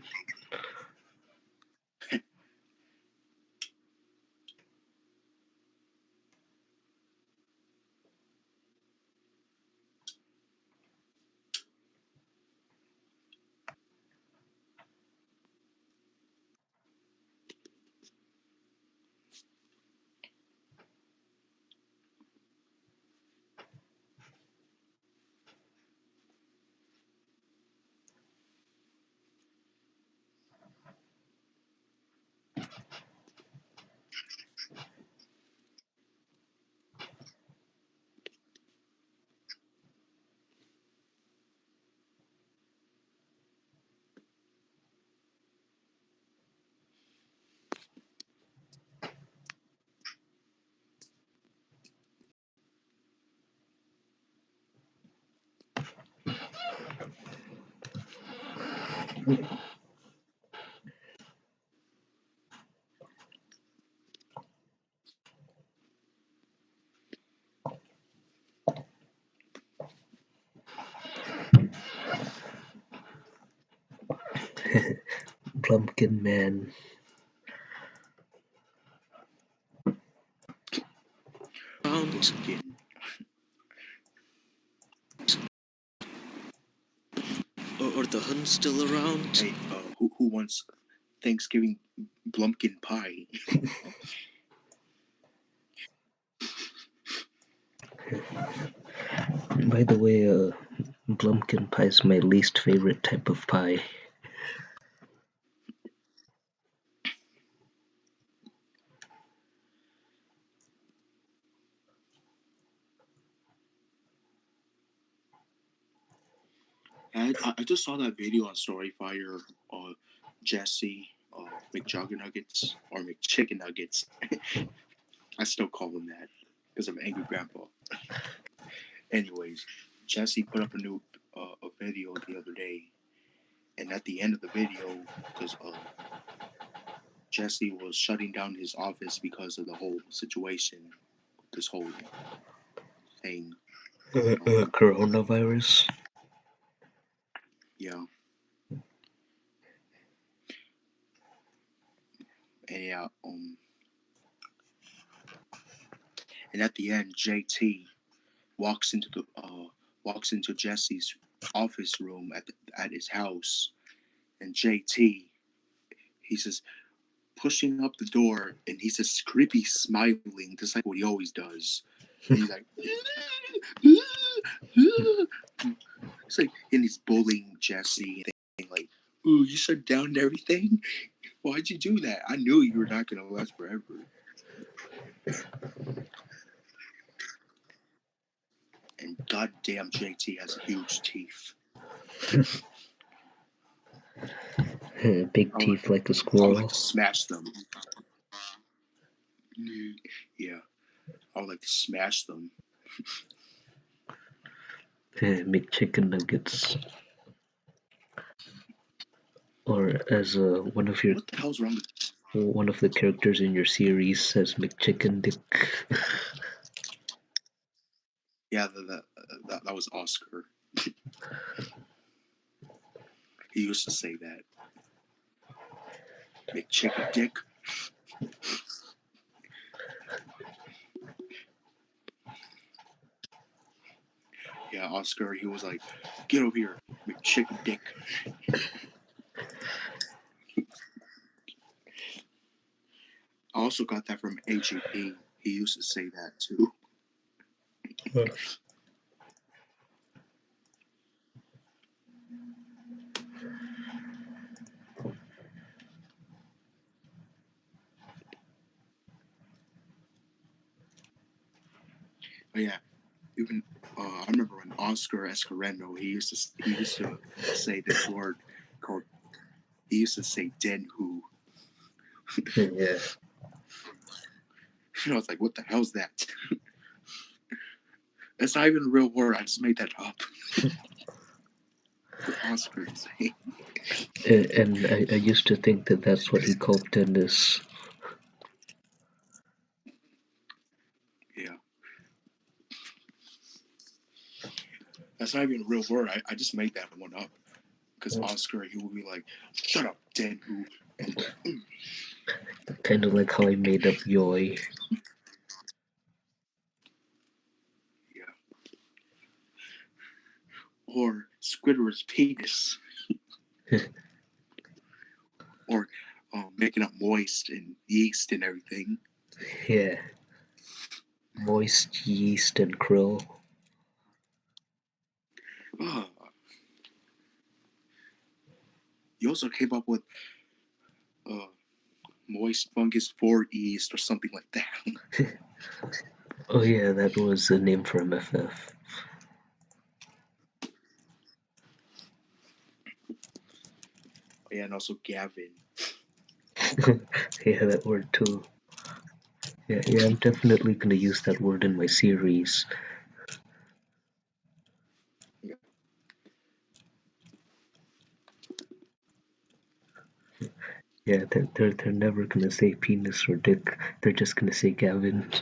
Plumpkin Man. Blumpkin. Are the Huns still around? Hey, who wants Thanksgiving Blumpkin pie? By the way, Blumpkin pie is my least favorite type of pie. I just saw that video on Storyfire. Jesse McJuggernuggets or McChicken Nuggets. I still call him that because I'm angry grandpa. Anyways, Jesse put up a video the other day, and at the end of the video, because Jesse was shutting down his office because of the whole situation, this whole thing. Coronavirus. Yeah, and yeah, and at the end, JT walks into Jesse's office room at his house, and JT, he's just pushing up the door, and he's just creepy smiling, just like what he always does. And he's like, it's like, and he's bullying Jesse, and like, ooh, you shut down everything. Why'd you do that? I knew you were not gonna last forever. And goddamn, JT has huge teeth. Big I teeth like a would squirrel. like to smash them. Yeah, I would like to smash them. McChicken Nuggets. Or as one of What the hell's wrong with one of the characters in your series says, McChicken Dick. Yeah, that was Oscar. He used to say that. McChicken Dick. Yeah, Oscar, he was like, get over here, McChicken Dick. I also got that from AGP. He used to say that too. But yeah, even I remember when Oscar Escareno, he used to say this word called, he used to say "den who." Yeah. And I was like, what the hell's that? That's not even a real word. I just made that up. For Oscar to say. And I used to think that that's what he called Dennis. Yeah. That's not even a real word. I just made that one up. Because Oscar, he would be like, shut up, den who. And Kind of like how I made up Yoy. yeah. Or Squidward's penis. Or making up moist and yeast and everything. Yeah. Moist yeast and krill. You also came up with moist fungus for yeast or something like that. Oh yeah, that was the name for MFF. Yeah, and also Gavin. Yeah, that word too. Yeah, I'm definitely gonna use that word in my series. Yeah. Yeah, they're never gonna say penis or dick. They're just gonna say Gavin.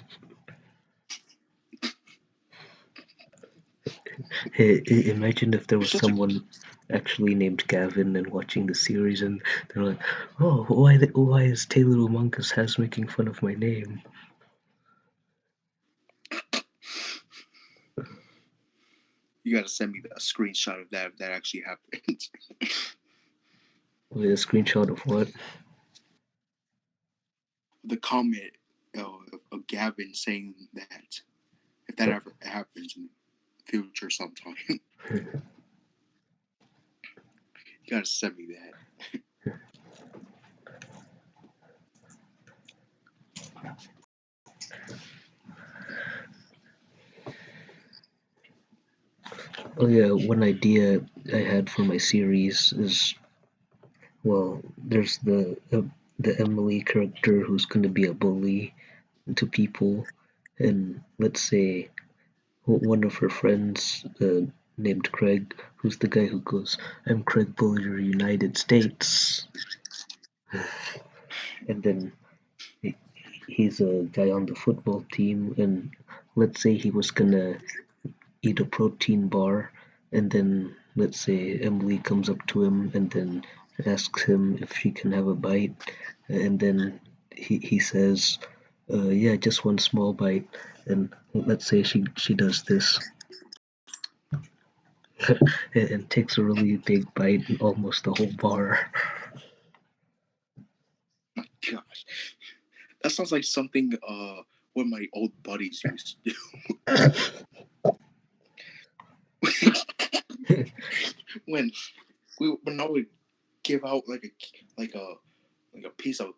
Hey, imagine if there You're was such a someone actually named Gavin and watching the series, and they're like, "Oh, why is Taylor Umangas has making fun of my name?" You gotta send me a screenshot of that if that actually happened. With a screenshot of what? The comment of Gavin saying that if that ever happens in the future sometime, you gotta send me that. Oh yeah, one idea I had for my series is, well, there's the Emily character who's gonna be a bully to people, and let's say one of her friends named Craig, who's the guy who goes, "I'm Craig Bullier, United States," and then he, he's a guy on the football team, and let's say he was gonna eat a protein bar, and then let's say Emily comes up to him and then asks him if she can have a bite, and then he says, "Yeah, just one small bite," and let's say she does this and takes a really big bite, almost the whole bar. Gosh, that sounds like something one of my old buddies used to do. when I would give out like a like a piece of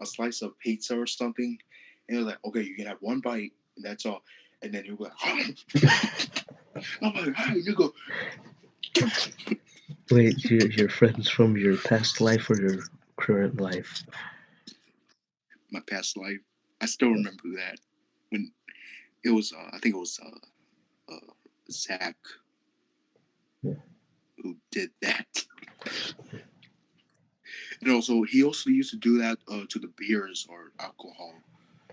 a slice of pizza or something, and it was like, okay, you can have one bite, and that's all. And then he was like, I'm like, hey, you go. Wait, your friends from your past life or your current life? My past life, I still remember that when it was. I think it was Zach Yeah. who did that. And also, he also used to do that to the beers or alcohol.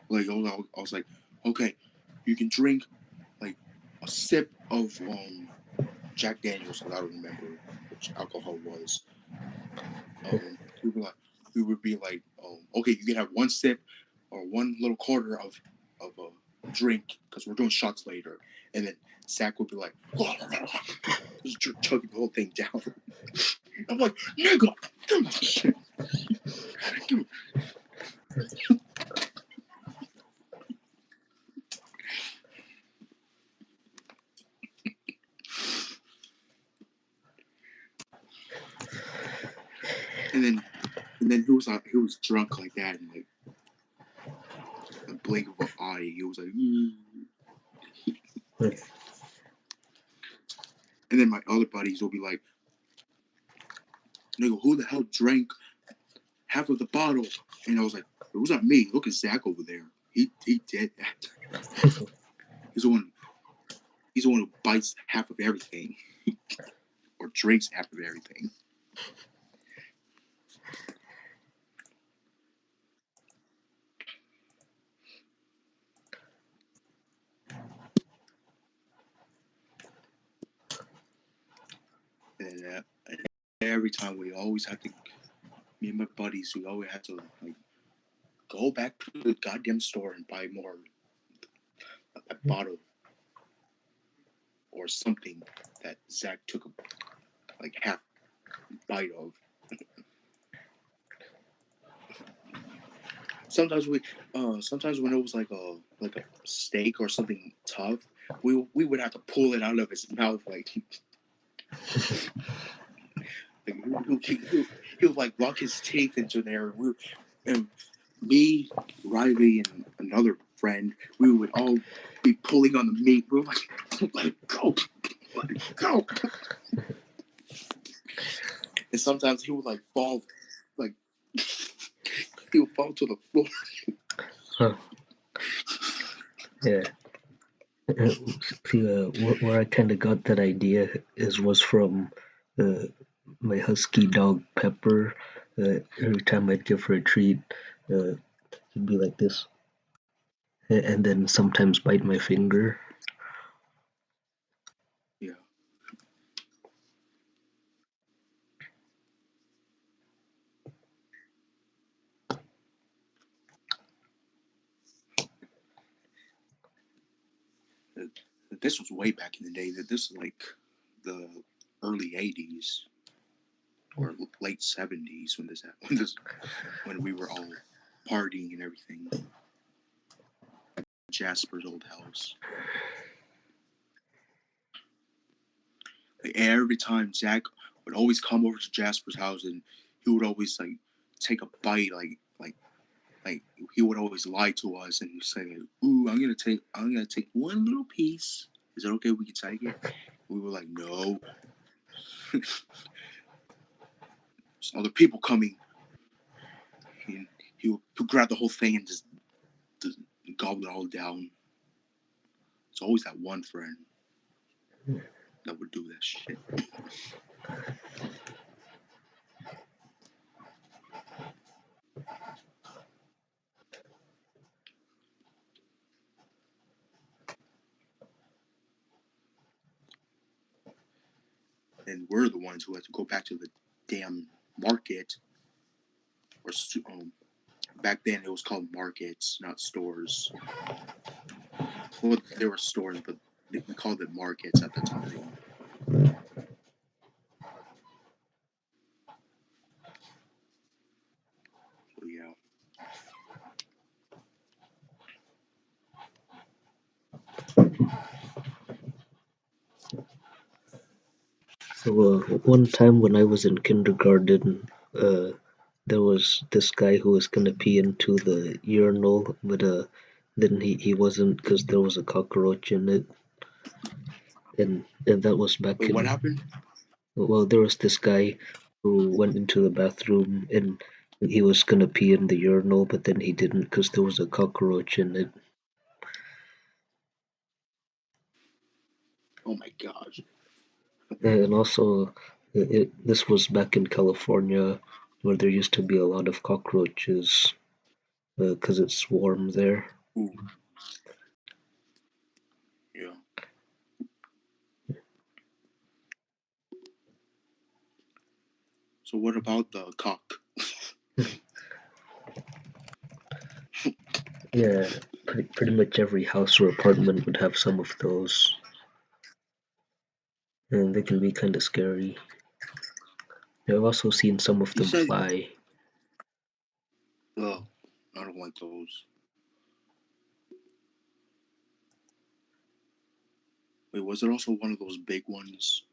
Like I was like, okay, you can drink like a sip of Jack Daniels, because I don't remember which alcohol was. We would be like, okay, you can have one sip or one little quarter of a drink because we're doing shots later, and then Zach would be like, just chugging the whole thing down. I'm like, nigga, give me shit. Give me. And then he was drunk like that, and like a blink of an eye, he was like, and then my other buddies will be like, nigga, who the hell drank half of the bottle? And I was like, it was not me. Look at Zach over there. He did that. He's the one. He's the one who bites half of everything, or drinks half of everything. And every time we always had to, me and my buddies, we always had to like go back to the goddamn store and buy more a bottle or something that Zach took like half bite of. Sometimes when it was like a steak or something tough, we would have to pull it out of his mouth like he would like lock his teeth into there. And me, Riley, and another friend, we would all be pulling on the meat. We were like, let it go, let it go. And sometimes he would like fall, like he would fall to the floor. Huh. Yeah. See, where I kind of got that idea was from uh, my husky dog Pepper. Every time I'd give her a treat, he'd be like this, and then sometimes bite my finger. Yeah. This was way back in the day. That this is like the early '80s or late '70s when when we were all partying and everything. Jasper's old house. Like, every time Zach would always come over to Jasper's house and he would always like take a bite, like he would always lie to us and say, "Ooh, I'm gonna take one little piece. Is it okay if we can take it?" We were like, "No." So other people coming, he would grab the whole thing and just gobble it all down. It's always that one friend that would do that shit. And we're the ones who had to go back to the damn market or back then it was called markets, not stores. Well, there were stores, but we called it markets at the time. So yeah. So one time when I was in kindergarten, there was this guy who was gonna pee into the urinal, but then he wasn't because there was a cockroach in it, and that was back Wait, what in. happened? Well, there was this guy who went into the bathroom and he was gonna pee in the urinal, but then he didn't because there was a cockroach in it. Oh my gosh. And also, this was back in California where there used to be a lot of cockroaches because it's warm there. Ooh, yeah. So what about the cock? Yeah, pretty much every house or apartment would have some of those, and they can be kind of scary. I've also seen some of You them said, fly. oh, I don't like those. Wait, was it also one of those big ones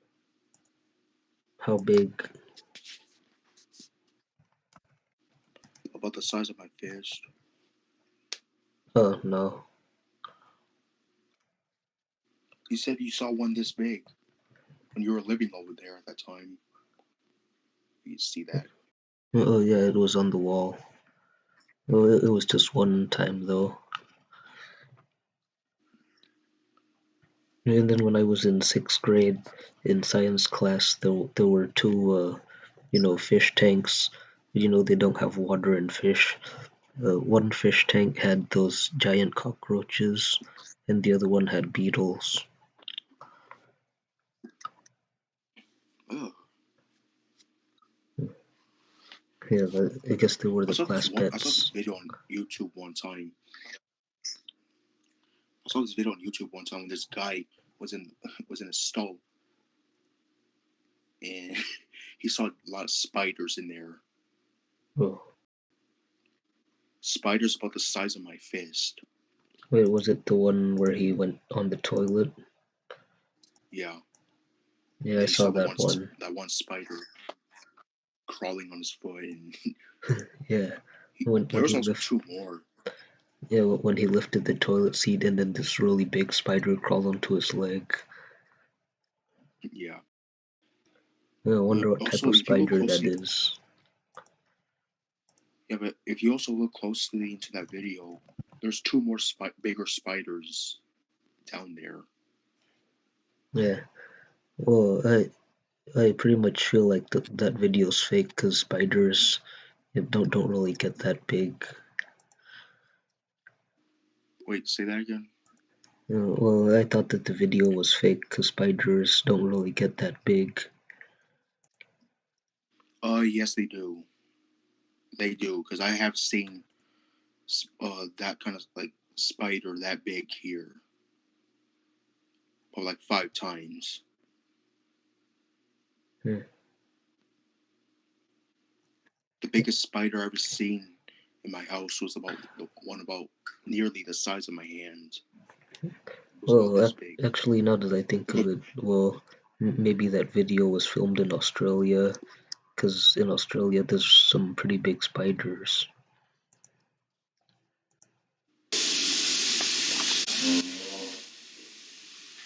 How big? about the size of my fist? Oh no. You said you saw one this big when you were living over there at that time. You see that? Oh yeah, it was on the wall. Well, it was just one time though. And then when I was in sixth grade in science class, there were two, fish tanks. They don't have water in fish. One fish tank had those giant cockroaches, and the other one had beetles. Oh, Yeah, I guess they were I the saw this class one. I saw this pets. video on YouTube one time. I saw this video on YouTube one time when this guy was in was in a stall and he saw a lot of spiders in there. Oh, Spiders about the size of my fist. wait, was it the one where he went on the toilet? Yeah, Yeah, I and he saw saw that one. that one spider crawling on his foot, and Yeah, when there was he also lift, two more. yeah, when he lifted the toilet seat, and then this really big spider crawled onto his leg. Yeah. Yeah, I wonder what type Also, of if you look spider that closely, is. yeah, but if you also look closely into that video, there's two more bigger spiders down there. Yeah. Well, I pretty much feel like that video's fake because spiders don't really get that big. Wait, say that again. Well, I thought that the video was fake because spiders don't really get that big. Yes, they do. They do, because I have seen that kind of like spider that big here, or like 5 times. Hmm. The biggest spider I've ever seen in my house was about the one about nearly the size of my hand. It was about Well, this big. actually, now that I think Like, of it, well, maybe that video was filmed in Australia because in Australia there's some pretty big spiders.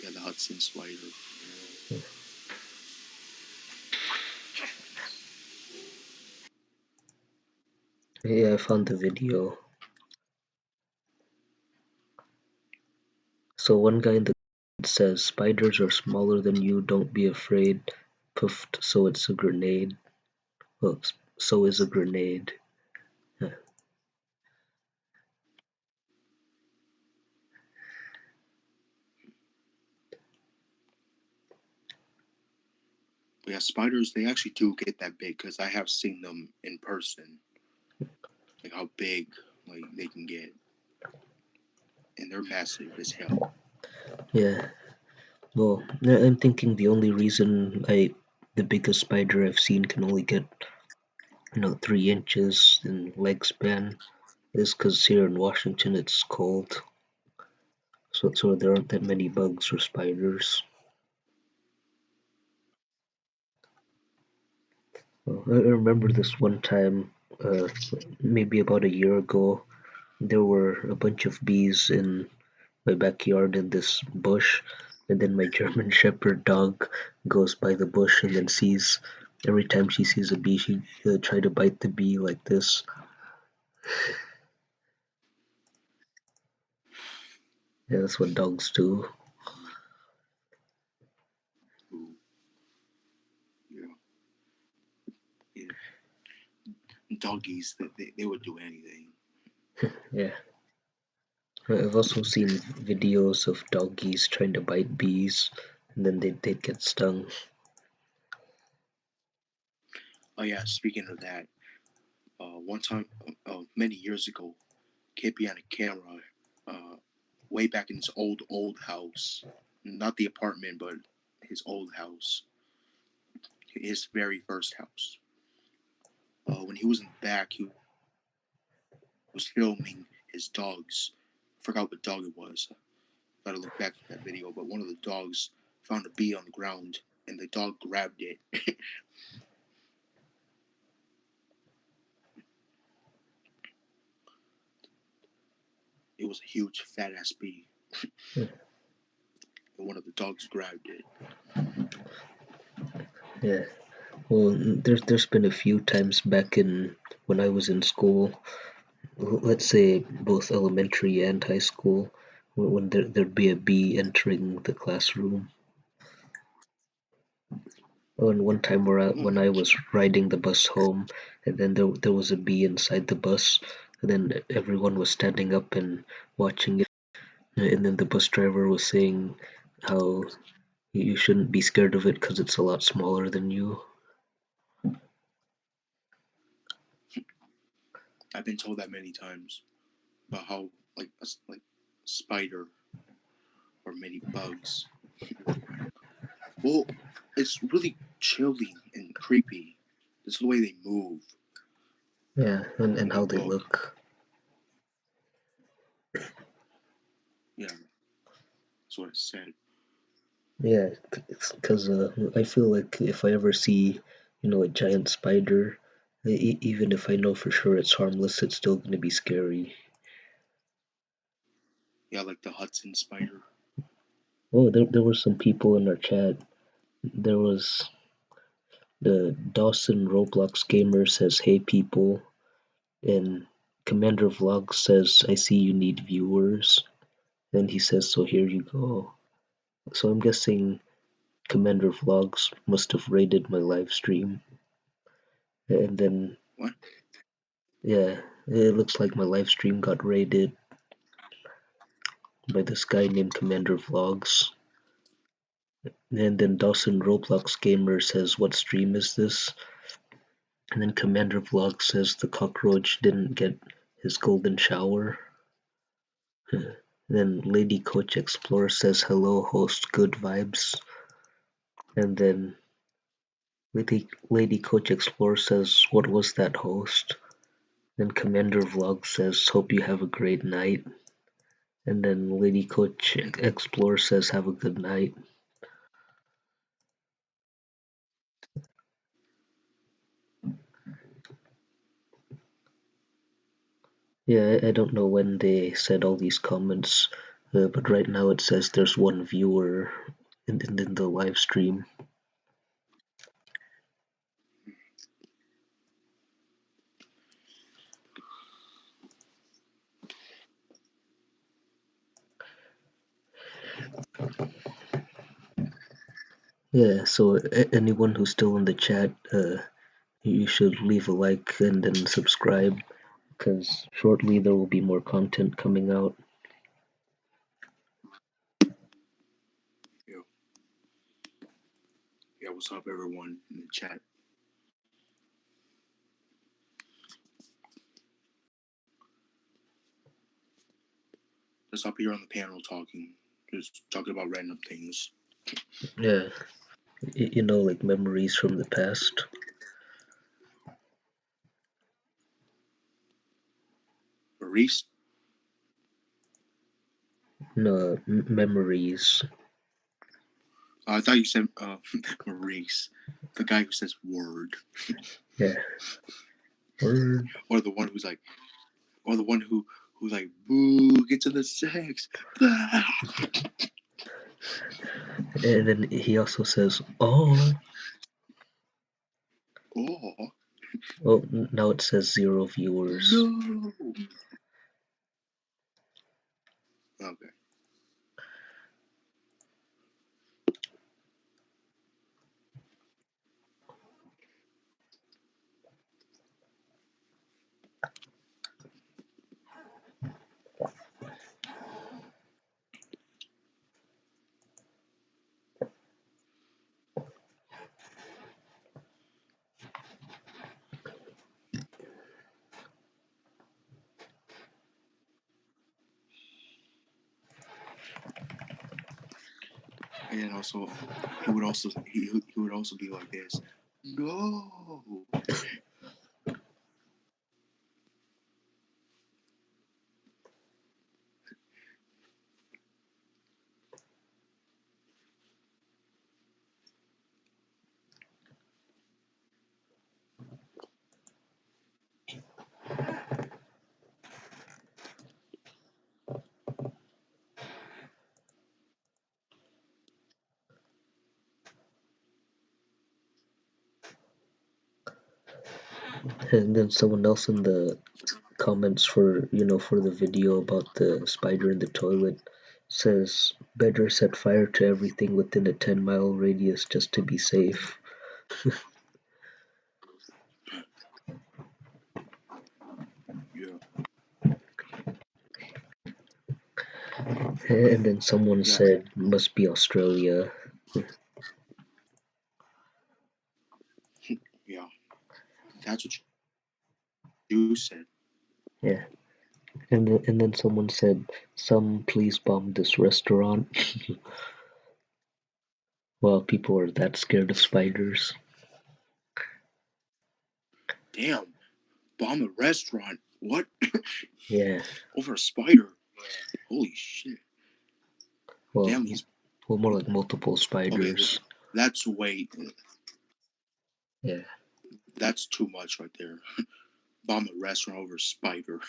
yeah, the Hudson spider. Yeah, I found the video. So one guy in the says, "Spiders are smaller than you. Don't be afraid." Puffed. So it's a grenade. Well, so is a grenade. Yeah. But yeah, spiders, they actually do get that big because I have seen them in person. Like how big like they can get. And they're massive as hell. Yeah. Well, I'm thinking the only reason the biggest spider I've seen can only get 3 inches in leg span is because here in Washington it's cold, so there aren't that many bugs or spiders. Well, I remember this one time, maybe about a year ago, there were a bunch of bees in my backyard in this bush, and then my German Shepherd dog goes by the bush and then sees every time she sees a bee, she try to bite the bee like this. Yeah, that's what dogs do. Ooh, yeah. Yeah. Doggies, they would do anything. Yeah, I've also seen videos of doggies trying to bite bees, and then they'd get stung. Oh yeah, speaking of that, one time, many years ago, kid behind a camera, uh, way back in his old house, not the apartment, but his old house, his very first house. When he was in the back, he was filming his dogs. I forgot what dog it was. Gotta look back at that video, but one of the dogs found a bee on the ground, and the dog grabbed it. It was a huge fat ass bee, and one of the dogs grabbed it. Yeah. Well, there's been a few times back in when I was in school, let's say both elementary and high school, when there'd be a bee entering the classroom. Oh, and one time Oh, when I was riding the bus home, and then there was a bee inside the bus, and then everyone was standing up and watching it, and then the bus driver was saying how you shouldn't be scared of it because it's a lot smaller than you. I've been told that many times about how like spider or many bugs. Well, it's really chilling and creepy. It's the way they move Yeah, and when they how they look. look. Yeah, that's what I said. Yeah, because I feel like if I ever see, a giant spider, even if I know for sure it's harmless, it's still going to be scary. Yeah, like the Hudson spider. Oh, there were some people in our chat. There was the Dawson Roblox Gamer says, "Hey people," and Commander Vlog says, "I see you need viewers." Then he says, "So here you go." So I'm guessing Commander Vlogs must have raided my live stream. And then, What? yeah, it looks like my live stream got raided by this guy named Commander Vlogs. And then Dawson Roblox Gamer says, "What stream is this?" And then Commander Vlogs says the cockroach didn't get his golden shower. Then Lady Coach Explorer says, "Hello, host, good vibes." And then Lady Coach Explorer says, "What was that, host?" Then Commander Vlog says, "Hope you have a great night." And then Lady Coach Explorer says, "Have a good night." Yeah, I don't know when they said all these comments, but right now it says there's one viewer in the live stream. Yeah, so anyone who's still in the chat, you should leave a like and then subscribe, because shortly there will be more content coming out. Yo. Yeah, what's up, everyone in the chat? Just up here on the panel talking, just talking about random things. Yeah, you know, like memories from the past. Maurice? No, memories. I thought you said Maurice, the guy who says word, Yeah, word. or the one who's like, or the one who's like, boo, get to the sex. And then he also says, "Oh, Oh well, now it says 0 viewers." no. Okay. And then also, he would also be like this. No. And then someone else in the comments for the video about the spider in the toilet says, "Better set fire to everything within a 10-mile radius just to be safe." Yeah. And then someone Yeah. said, "Must be Australia." Yeah. That's what you said. Yeah. And then someone said, "Some please bomb this restaurant." Well, people are that scared of spiders. Damn. Bomb a restaurant. What? Yeah. Over a spider. Holy shit. Well, Damn, he's more like multiple okay. spiders. That's way. Yeah. That's too much right there. Bomb a restaurant over a spider.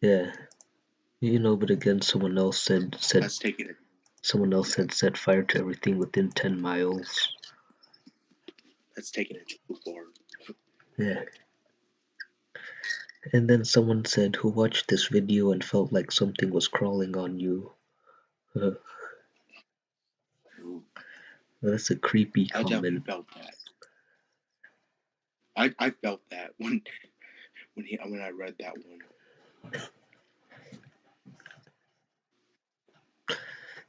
Yeah. But again, someone else said That's taking it. someone else Yeah. said set fire to everything within 10 miles. That's taking it too far. Yeah. And then someone said, "Who watched this video and felt like something was crawling on you?" Uh, Ooh. That's a creepy I definitely comment. felt that. I felt that when I read that one.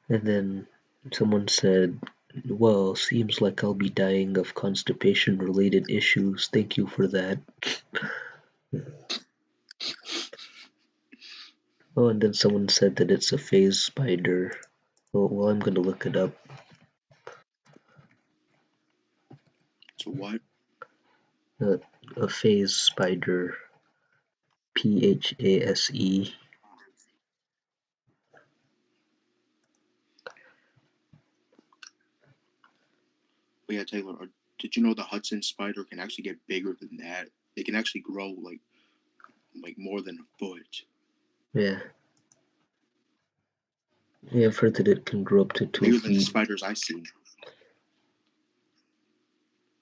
And then someone said, well, seems like I'll be dying of constipation related issues. Thank you for that. Oh, and then someone said that it's a phase spider. Well, I'm gonna look it up. So what? Uh, a phase spider. Phase. But yeah, Taylor, did you know the Hudson spider can actually get bigger than that? It can actually grow like more than a foot, Yeah. Yeah, I've heard that it can grow up to two bigger than the feet. spiders I seen.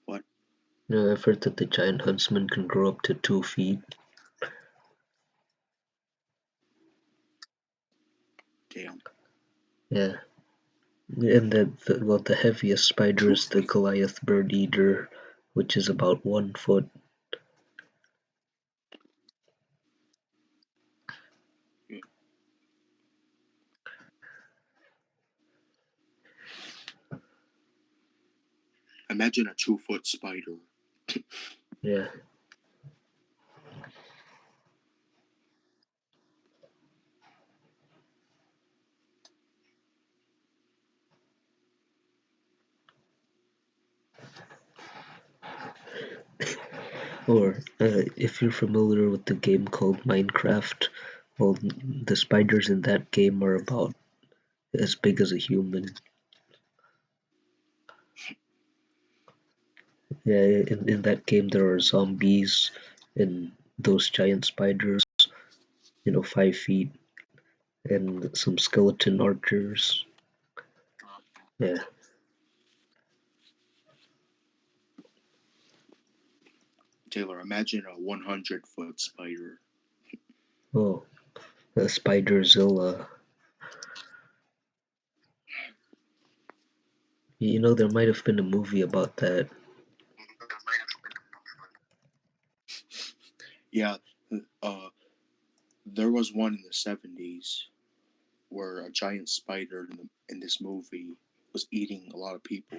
What? Yeah, I've heard that the giant huntsman can grow up to 2 feet. Damn, Yeah. And the heaviest spider two is the feet. Goliath bird eater, which is about 1 foot. Yeah. Imagine a 2 foot spider. Yeah. Or if you're familiar with the game called Minecraft, well, the spiders in that game are about as big as a human. Yeah, in that game there are zombies and those giant spiders, 5 feet, and some skeleton archers. Yeah. Taylor, imagine a 100-foot spider. Oh, Spiderzilla. There might have been a movie about that. Yeah, uh, there was one in the 70s where a giant spider in this movie was eating a lot of people.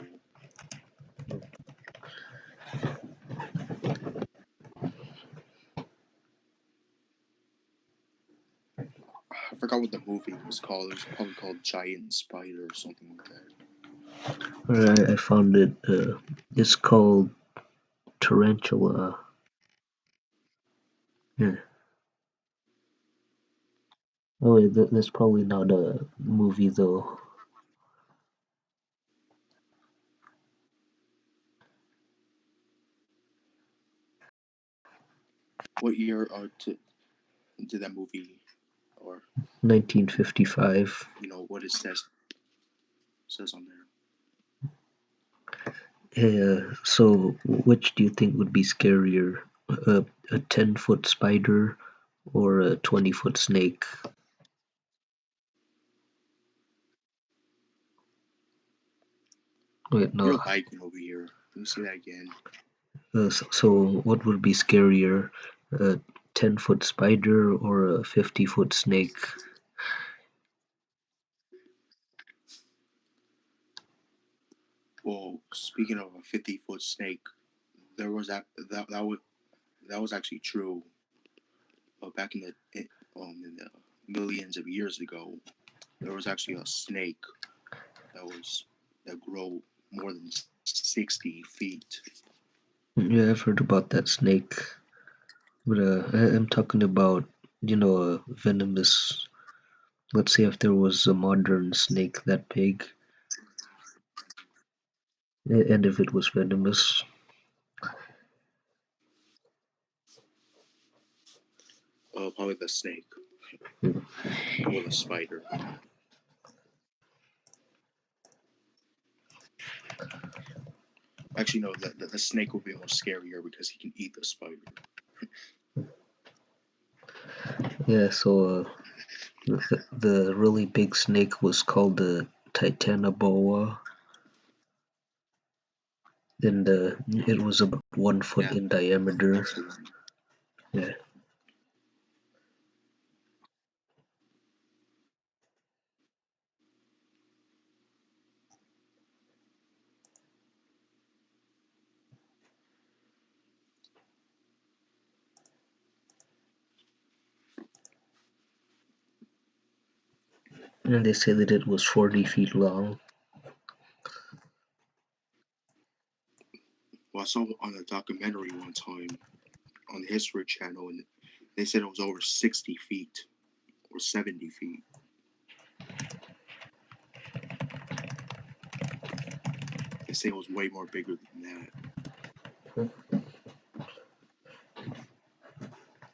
I forgot what the movie was called. It was probably called Giant Spider or something like that. Alright, I found it. It's called Tarantula. Yeah. Oh, wait, that's probably not a movie though. What year did that movie, or 1955. what it says on there? Yeah. So, which do you think would be scarier, a 10-foot spider or a 20-foot snake? Wait, You're no. lagging over here. Let me say that again. So what would be scarier, a 10-foot spider or a 50-foot snake? Well, speaking of a 50-foot snake, there was that was actually true. Back in the millions of years ago, there was actually a snake that grew more than 60 feet. Yeah, I've heard about that snake, but I'm talking about, a venomous. Let's say if there was a modern snake that big, and if it was venomous. Probably the snake Hmm. or the spider. Actually, no, the snake would be more scarier because he can eat the spider. Yeah, so the really big snake was called the Titanoboa. and it was about 1 foot Yeah, in diameter. that's the one. Yeah, and they say that it was 40 feet long. Well, I saw on a documentary one time on the History Channel, and they said it was over 60 feet or 70 feet. They say it was way more bigger than that.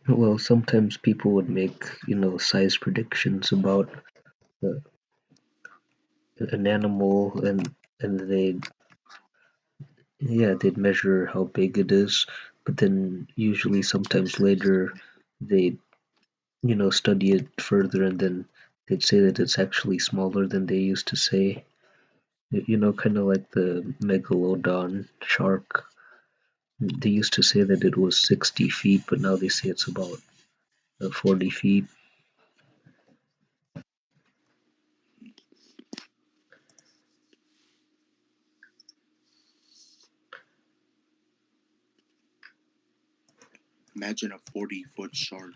Well, sometimes people would make, size predictions about uh, an animal, and they'd measure how big it is, but then usually sometimes later they'd, study it further, and then they'd say that it's actually smaller than they used to say. Kind of like the megalodon shark. They used to say that it was 60 feet, but now they say it's about 40 feet. Imagine a 40-foot shark.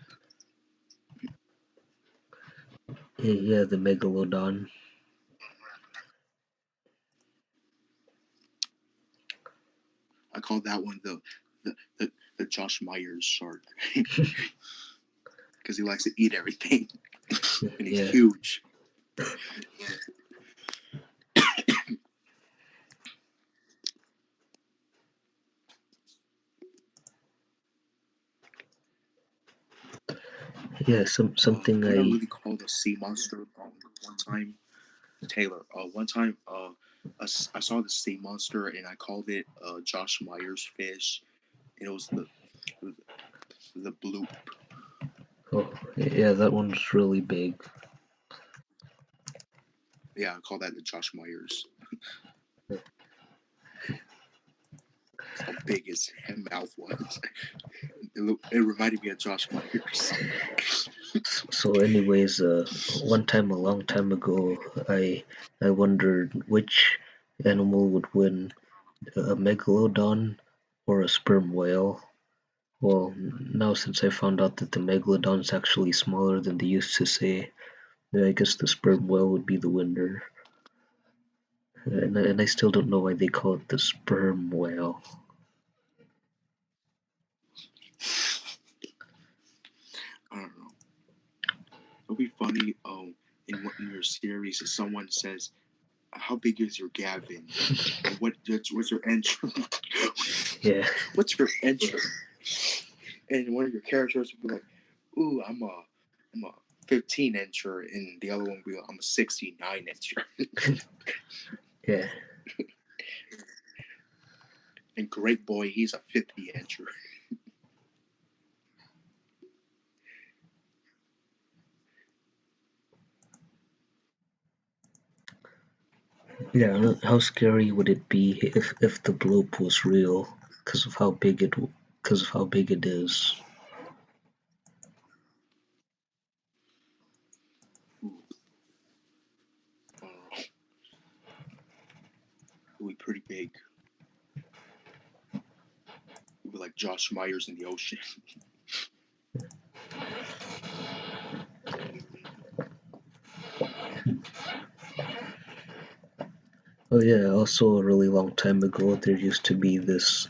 Yeah, the megalodon. I call that one the Josh Myers shark because he likes to eat everything and he's Yeah, huge. yeah. Something What I I really call the sea monster one time, Taylor. One time, I saw the sea monster and I called it Josh Myers fish, and it was the bloop. Oh, yeah, that one's really big. Yeah, I call that the Josh Myers. That's how big his mouth was. It reminded me of Josh Myers. So, anyways, one time a long time ago, I wondered which animal would win, a megalodon or a sperm whale. Well, now since I found out that the megalodon's actually smaller than they used to say, then I guess the sperm whale would be the winner. And I still don't know why they call it the sperm whale. I don't know. It'll be funny. In your series, if someone says, "How big is your Gavin?" Or what's your entry? Yeah, What's your entry? And one of your characters will be like, "Ooh, I'm a 15 incher," and the other one will be like, "I'm a 69 incher." yeah. And Great Boy, he's a 50 incher. Yeah, how scary would it be if the bloop was real? Because of how big it is. It'll be pretty big. It'll be like Josh Myers in the ocean. Oh yeah. Also, a really long time ago, there used to be this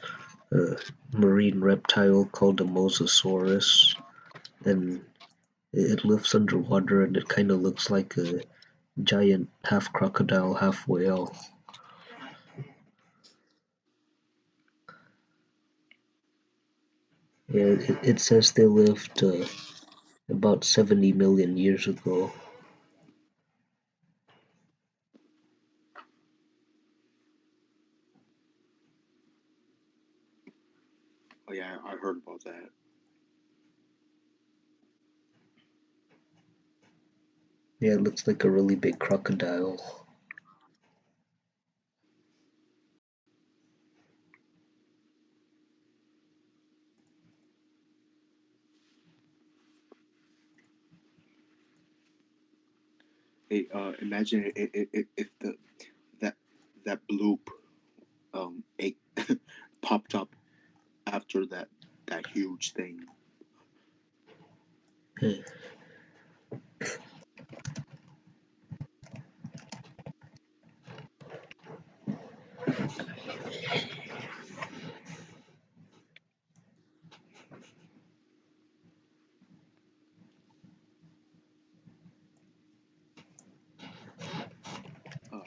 uh, marine reptile called a mosasaurus, and it lives underwater, and it kind of looks like a giant half crocodile, half whale. Yeah, it says they lived about 70 million years ago. Oh yeah, I heard about that. Yeah, it looks like a really big crocodile. Imagine if the that that bloop egg popped up after that huge thing. Yeah. Uh,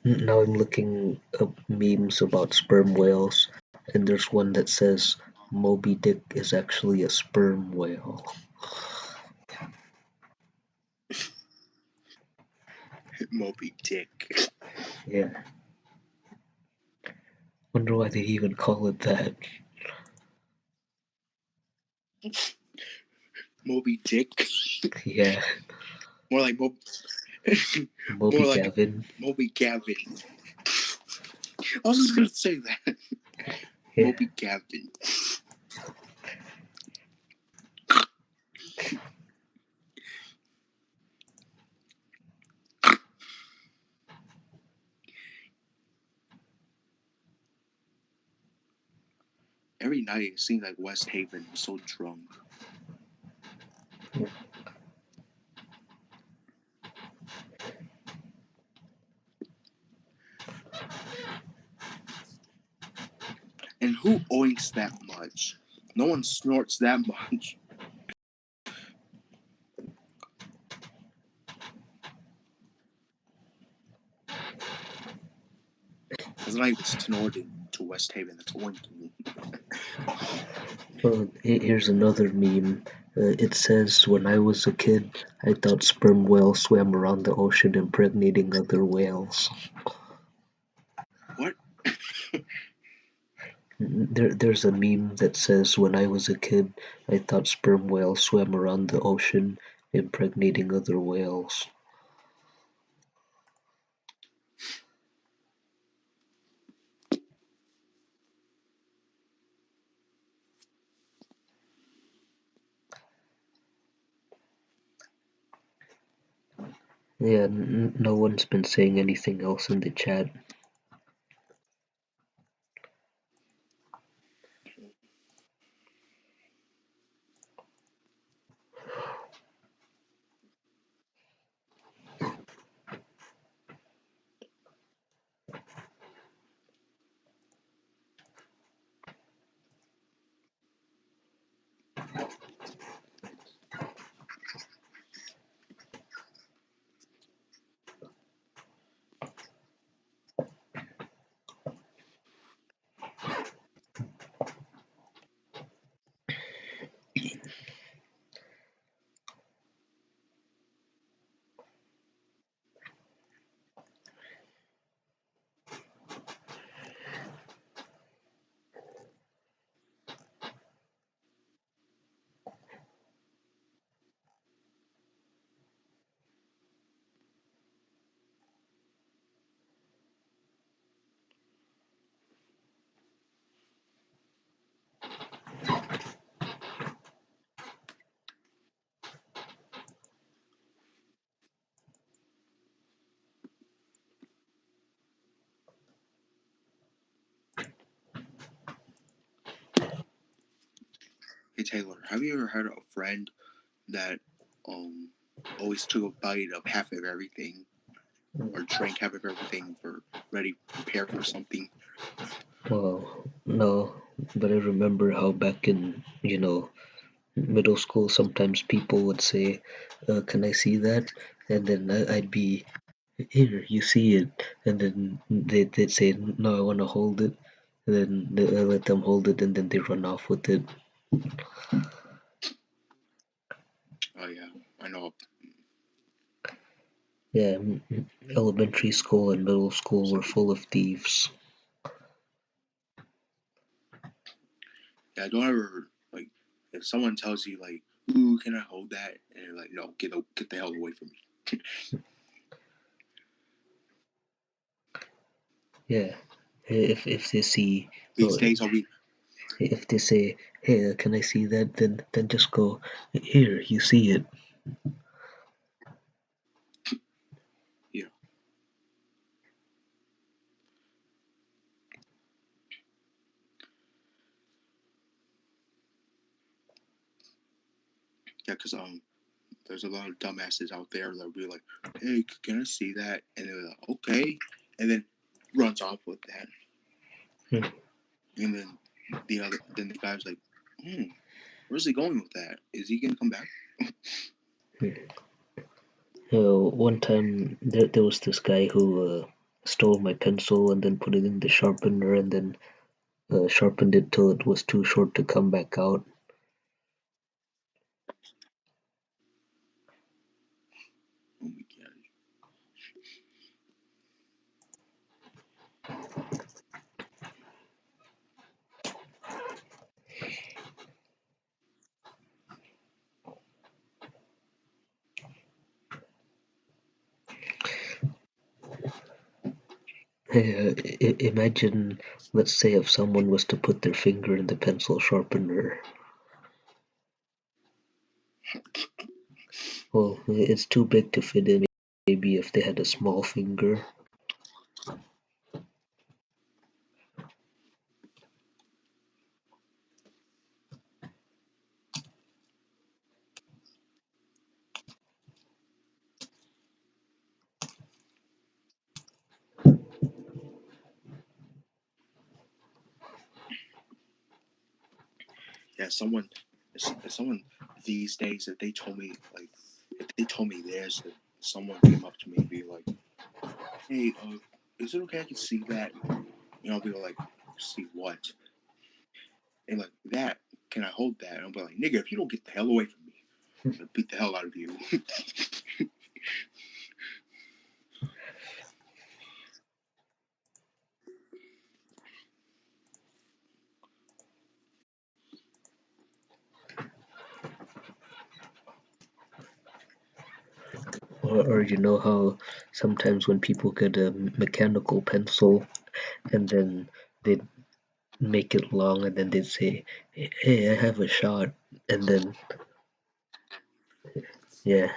Now I'm looking up memes about sperm whales, and there's one that says Moby Dick is actually a sperm whale. Moby Dick. Yeah. Wonder why they even call it that. Moby Dick. Yeah. More like Moby more like Gavin. Moby Gavin. I was just gonna say that. Yeah. Moby Gavin. Every night it seemed like West Haven was so drunk. And who oinks that much? No one snorts that much. That's not even snorting to West Haven. That's oinking. Oh, here's another meme. It says, when I was a kid, I thought sperm whales swam around the ocean impregnating other whales. What? There's a meme that says, when I was a kid, I thought sperm whales swam around the ocean impregnating other whales. Yeah, no one's been saying anything else in the chat. Hey Taylor, have you ever had a friend that um always took a bite of half of everything or drank half of everything for ready prepared for something? Well, no, but I remember how back in, middle school, sometimes people would say, can I see that? And then I'd be, here, you see it. And then they'd say, no, I want to hold it. And then I let them hold it, and then they run off with it. Oh yeah, I know. Yeah, elementary school and middle school were So full of thieves. yeah, don't ever like if someone tells you like, "Ooh, can I hold that?" and you're like, "No, get the hell away from me." Yeah, if they see, These oh, days, I'll be if they say, "Hey, can I see that?" Then just go, "Here, you see it." yeah, yeah, because there's a lot of dumbasses out there that'll be like, "Hey, can I see that?" and they're like, "Okay," and then runs off with that, Hmm. and then the guy's like, "Where's he going with that? Is he gonna come back?" One time there was this guy who stole my pencil and then put it in the sharpener and then sharpened it till it was too short to come back out. Oh my god. Imagine, let's say, if someone was to put their finger in the pencil sharpener. Well, it's too big to fit in. Maybe if they had a small finger. Yeah, someone these days, if they told me like, if they told me this, if someone came up to me and be like, "Hey, is it okay I can see that?" I'll be like, "See what?" And like that, can I hold that? And I'll be like, "Nigga, if you don't get the hell away from me, I'm gonna beat the hell out of you." Or you know how sometimes when people get a mechanical pencil and then they make it long and then they say, "Hey, I have a shot," and then yeah,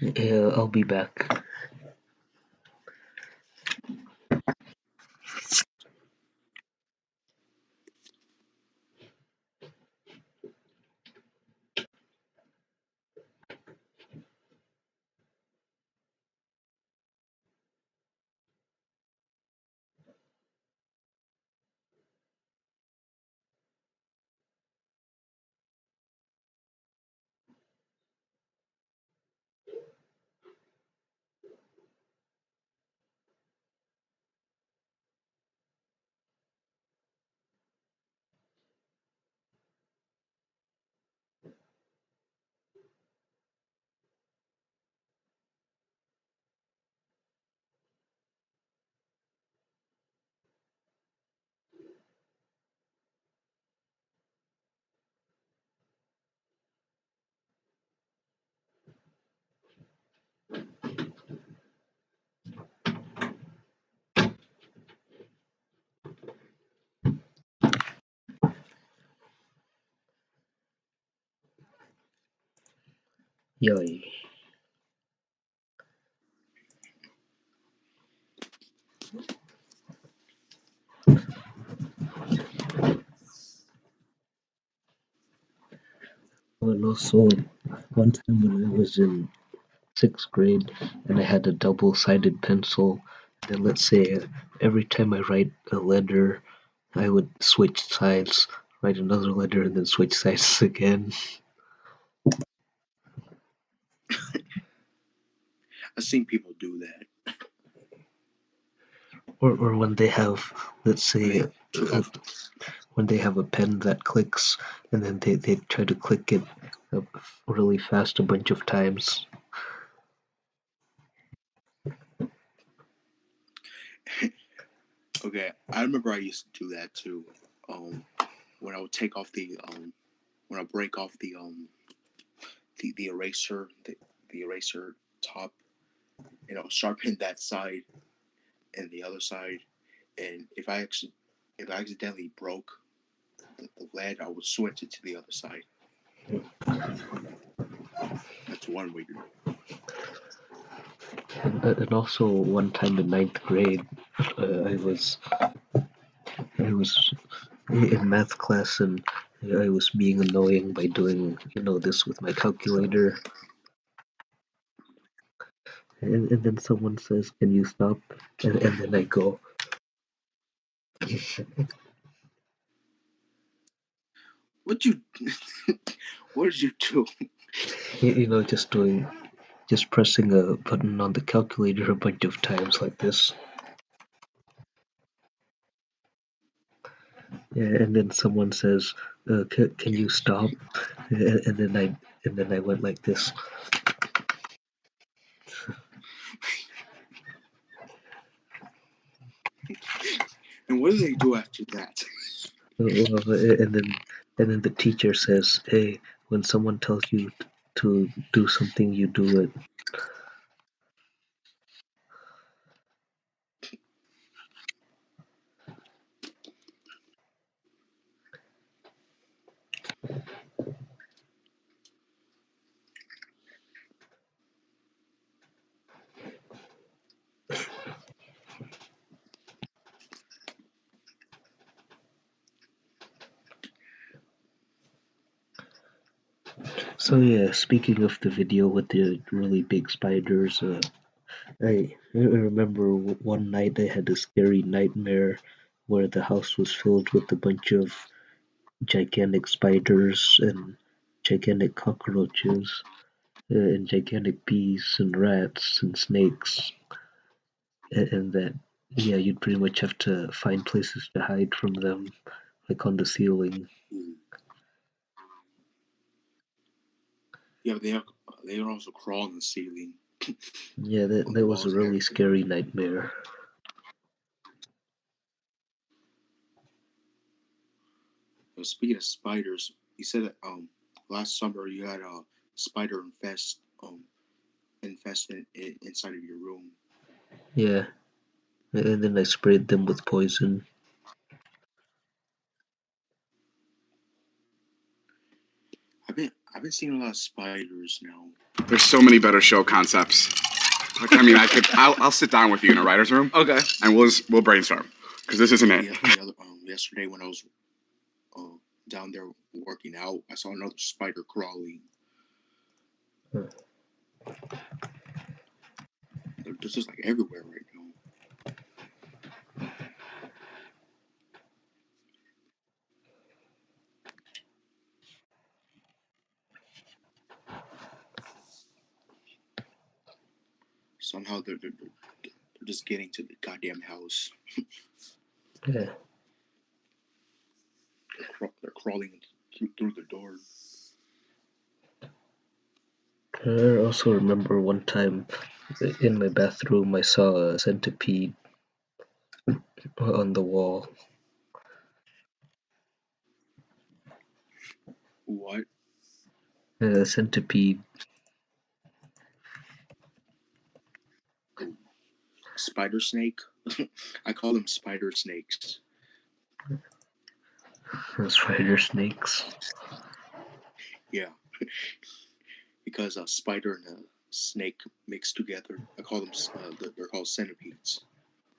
yeah, I'll be back. Yoi. And also, one time when I was in sixth grade and I had a double-sided pencil, then let's say every time I write a letter, I would switch sides, write another letter, and then switch sides again. I've seen people do that Or when they have, let's when say, they took off. when they have a pen that clicks, and then they try to click it uh, really fast a bunch of times. Okay, I remember I used to do that too. When I would take off when I break off the eraser, the eraser top, sharpen that side and the other side, and if I accidentally broke the lead, I would switch it to the other side. That's one way to do it. And also one time in ninth grade, I was in math class, and I was being annoying by doing this with my calculator, and then someone says, "Can you stop?" And then I go, What you what did you do? just pressing a button on the calculator a bunch of times like this. Yeah, and then someone says, can Yeah. you stop?" And then I went like this. And what do they do after that? And then the teacher says, "Hey, when someone tells you to do something, you do it." So yeah, speaking of the video with the really big spiders, I remember one night I had a scary nightmare where the house was filled with a bunch of gigantic spiders and gigantic cockroaches and gigantic bees and rats and snakes, and that yeah, you'd pretty much have to find places to hide from them, like on the ceiling. Ooh. Yeah, but they can also crawl on the ceiling, Yeah, that on the that was a walls, and really everything. scary nightmare. Speaking of spiders, you said that last summer you had a spider infested inside of your room. Yeah, and then I sprayed them with poison. I've been seeing a lot of spiders now. There's so many better show concepts. Like, I mean, I'll sit down with you in a writer's room. Okay. And we'll brainstorm. Because this isn't it. Yesterday when I was uh, down there working out, I saw another spider crawling. Huh. They're just like everywhere right now. Somehow they're just getting to the goddamn house. Yeah, They're crawling through the door. I also remember one time in my bathroom I saw a centipede on the wall. What? A centipede. Spider snake? I call them spider snakes. Spider snakes. Yeah, because a spider and a snake mixed together. I call them. They're called centipedes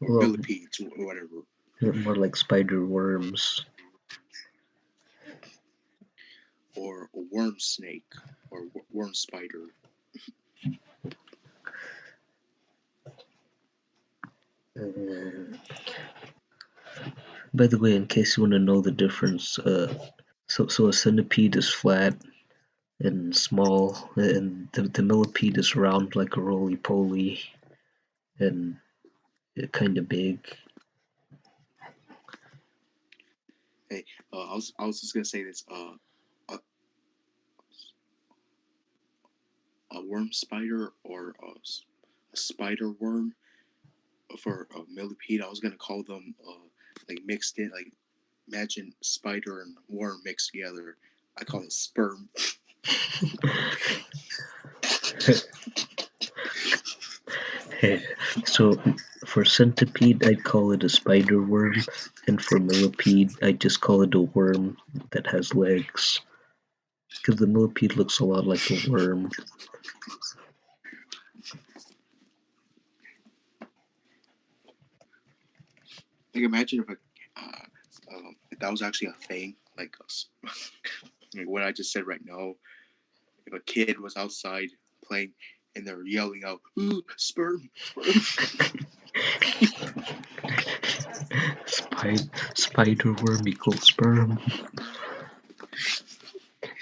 or Well, millipedes or whatever, more like spider worms. or a worm snake or worm spider. Uh, by the way, in case you want to know the difference, so a centipede is flat, and small, and the millipede is round like a roly-poly, and kind of big. Hey, I was just gonna say this. A worm spider or a spider worm for a millipede. I was gonna call them like mixed in, like imagine spider and worm mixed together. I call it sperm. So for centipede, I'd call it a spider worm, and for millipede, I'd just call it a worm that has legs. Because the millipede looks a lot like a worm. Like imagine if that was actually a thing, like, like what I just said right now. If a kid was outside playing and they're yelling out, "Ooh, sperm, sperm!" Spider worm equals sperm.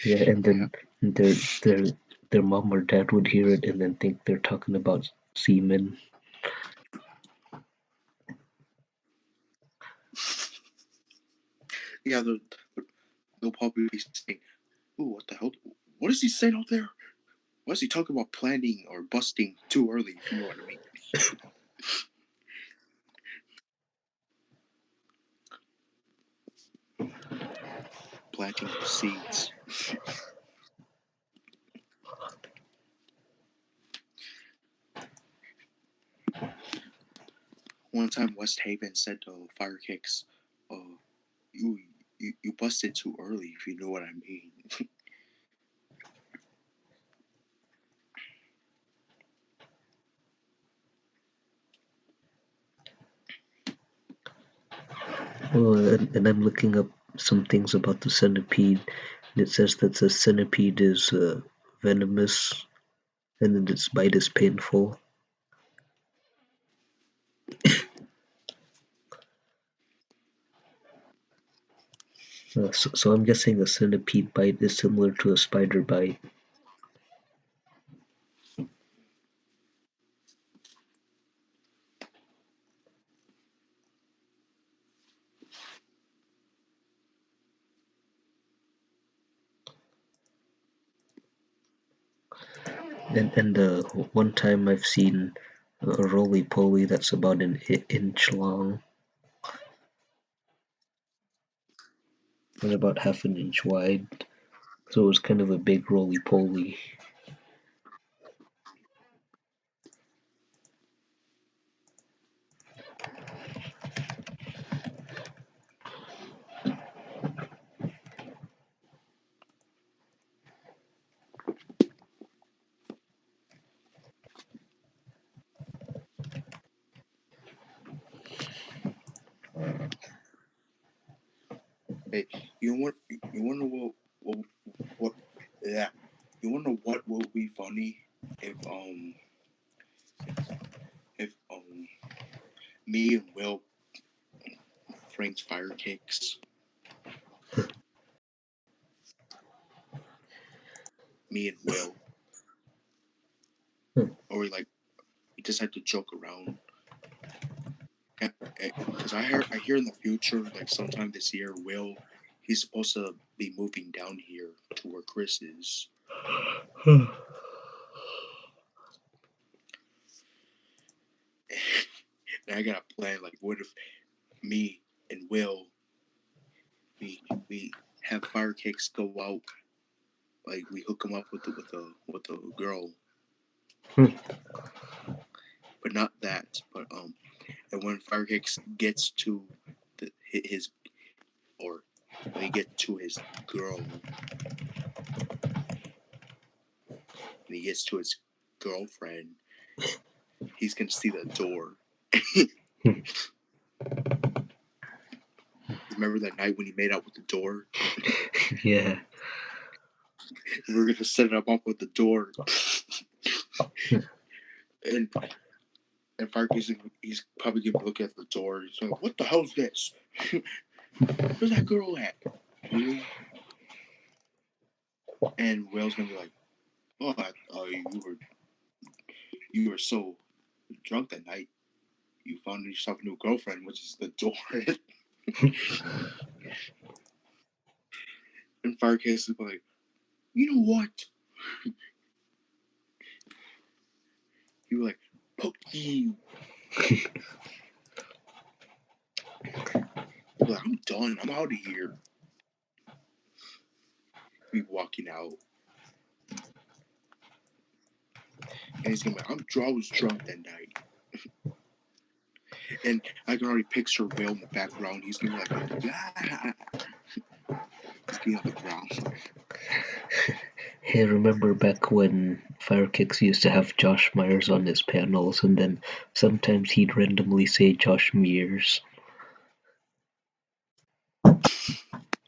Yeah, and Yeah, then their mom or dad would hear it and then think they're talking about semen. yeah, they'll probably be saying, "Ooh, what the hell? What is he saying out there? Why is he talking about planting or busting too early? If you know what I mean." Planting those seeds. One time, West Haven said to Fire Kicks, "Uh, you, you busted too early, if you know what I mean." Well, and I'm looking up some things about the centipede, and it says that the centipede is venomous, and that its bite is painful. So I'm guessing a centipede bite is similar to a spider bite. And one time I've seen a roly poly that's about an inch long and about half an inch wide. So it was kind of a big roly poly. Hey, you know what? You wanna know what? Yeah, you wanna know what will be funny if if me and Will Frank's Fire Kicks. Me and Will, Hmm. or we just had to joke around. Because I hear in the future, like sometime this year, he's supposed to be moving down here to where Chris is. And I got a plan. Like, what if me and Will we have Fire Kicks go out, like we hook him up with the girl, Hmm. but not that. But and when Fire Kicks gets to his or when he gets to his girl and he gets to his girlfriend, he's gonna see the door. Remember that night when he made out with the door? Yeah. We're gonna set him up with the door, and Fire Kicks, he's probably gonna look at the door. He's like, "What the hell's this? Where's that girl at?" And Whale's gonna be like, "Oh, you were so drunk that night. You found yourself a new girlfriend, which is the door." And Firecase is like, "You know what?" You were like, "Fuck you." You're like, "I'm done. I'm out of here." Be walking out, and he's gonna be like, I was drunk that night." And I can already picture Whale in the background. He's gonna be like, "Ah." He's getting on the ground. Hey, remember back when Firekicks used to have Josh Myers on his panels, and then sometimes he'd randomly say Josh Mears.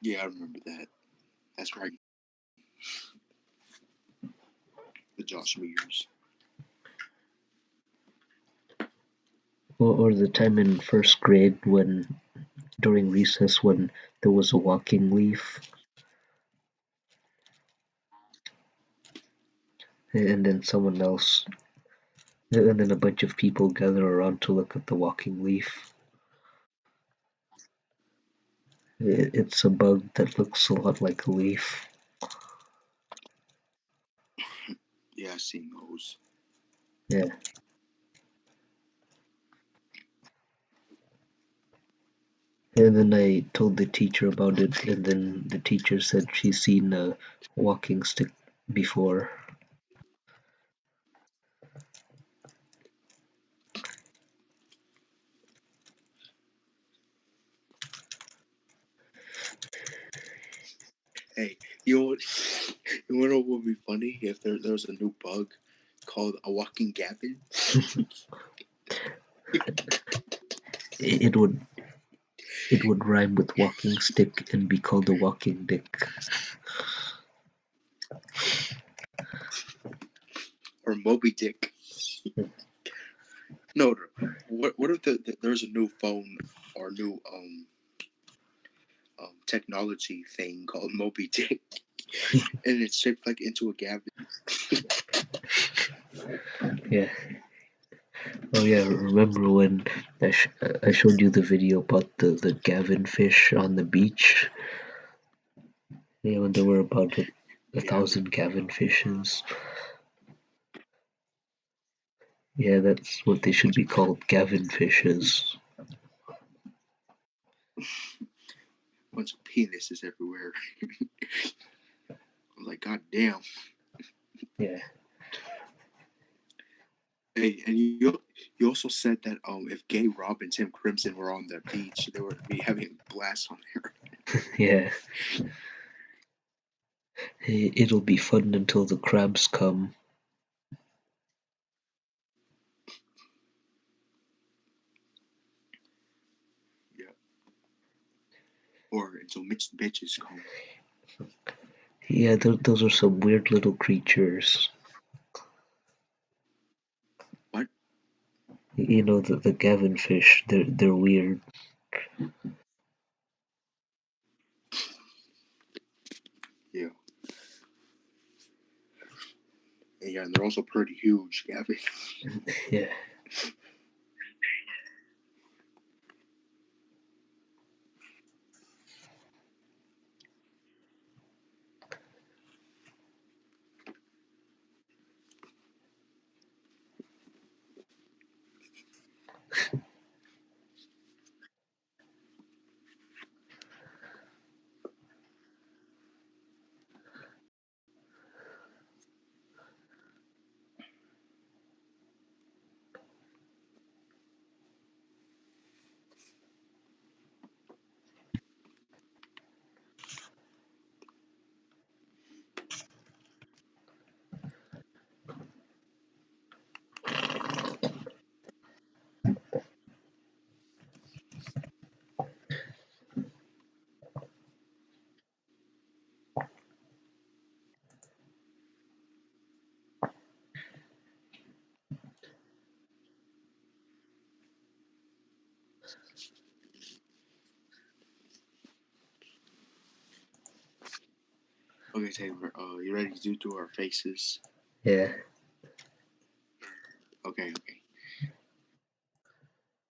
Yeah, I remember that. That's right. The Josh Mears. Or the time in first grade when, during recess, when there was a walking leaf, and then someone else, and then a bunch of people gather around to look at the walking leaf. It's a bug that looks a lot like a leaf. Yeah, I've seen those. Yeah. And then I told the teacher about it, and then the teacher said she's seen a walking stick before. Hey, you know what? You know what would be funny if there was a new bug called a walking Gavin? It would it would rhyme with walking stick and be called a walking dick. Or Moby Dick. No. What if there's a new phone or new technology thing called Moby Dick, and it's shaped like into a Gavin? Yeah. Oh yeah. Remember when I showed you the video about the Gavin fish on the beach? Yeah, when there were about a Yeah, thousand Gavin fishes. Yeah, that's what they should be called, Gavin fishes. bunch of penises everywhere. I'm like, God damn. Yeah. Hey, and you also said that if Gay Rob and Tim Crimson were on the beach, they would be having a blast on there. Yeah. It'll be fun until the crabs come. Yeah. Or until Mitch the bitches come. Yeah, those are some weird little creatures. What? You know, the Gavin fish, they're weird. Yeah. And yeah, and they're also pretty huge, Gavin. Yeah. Okay, Taylor. You ready to do our faces? Yeah. Okay.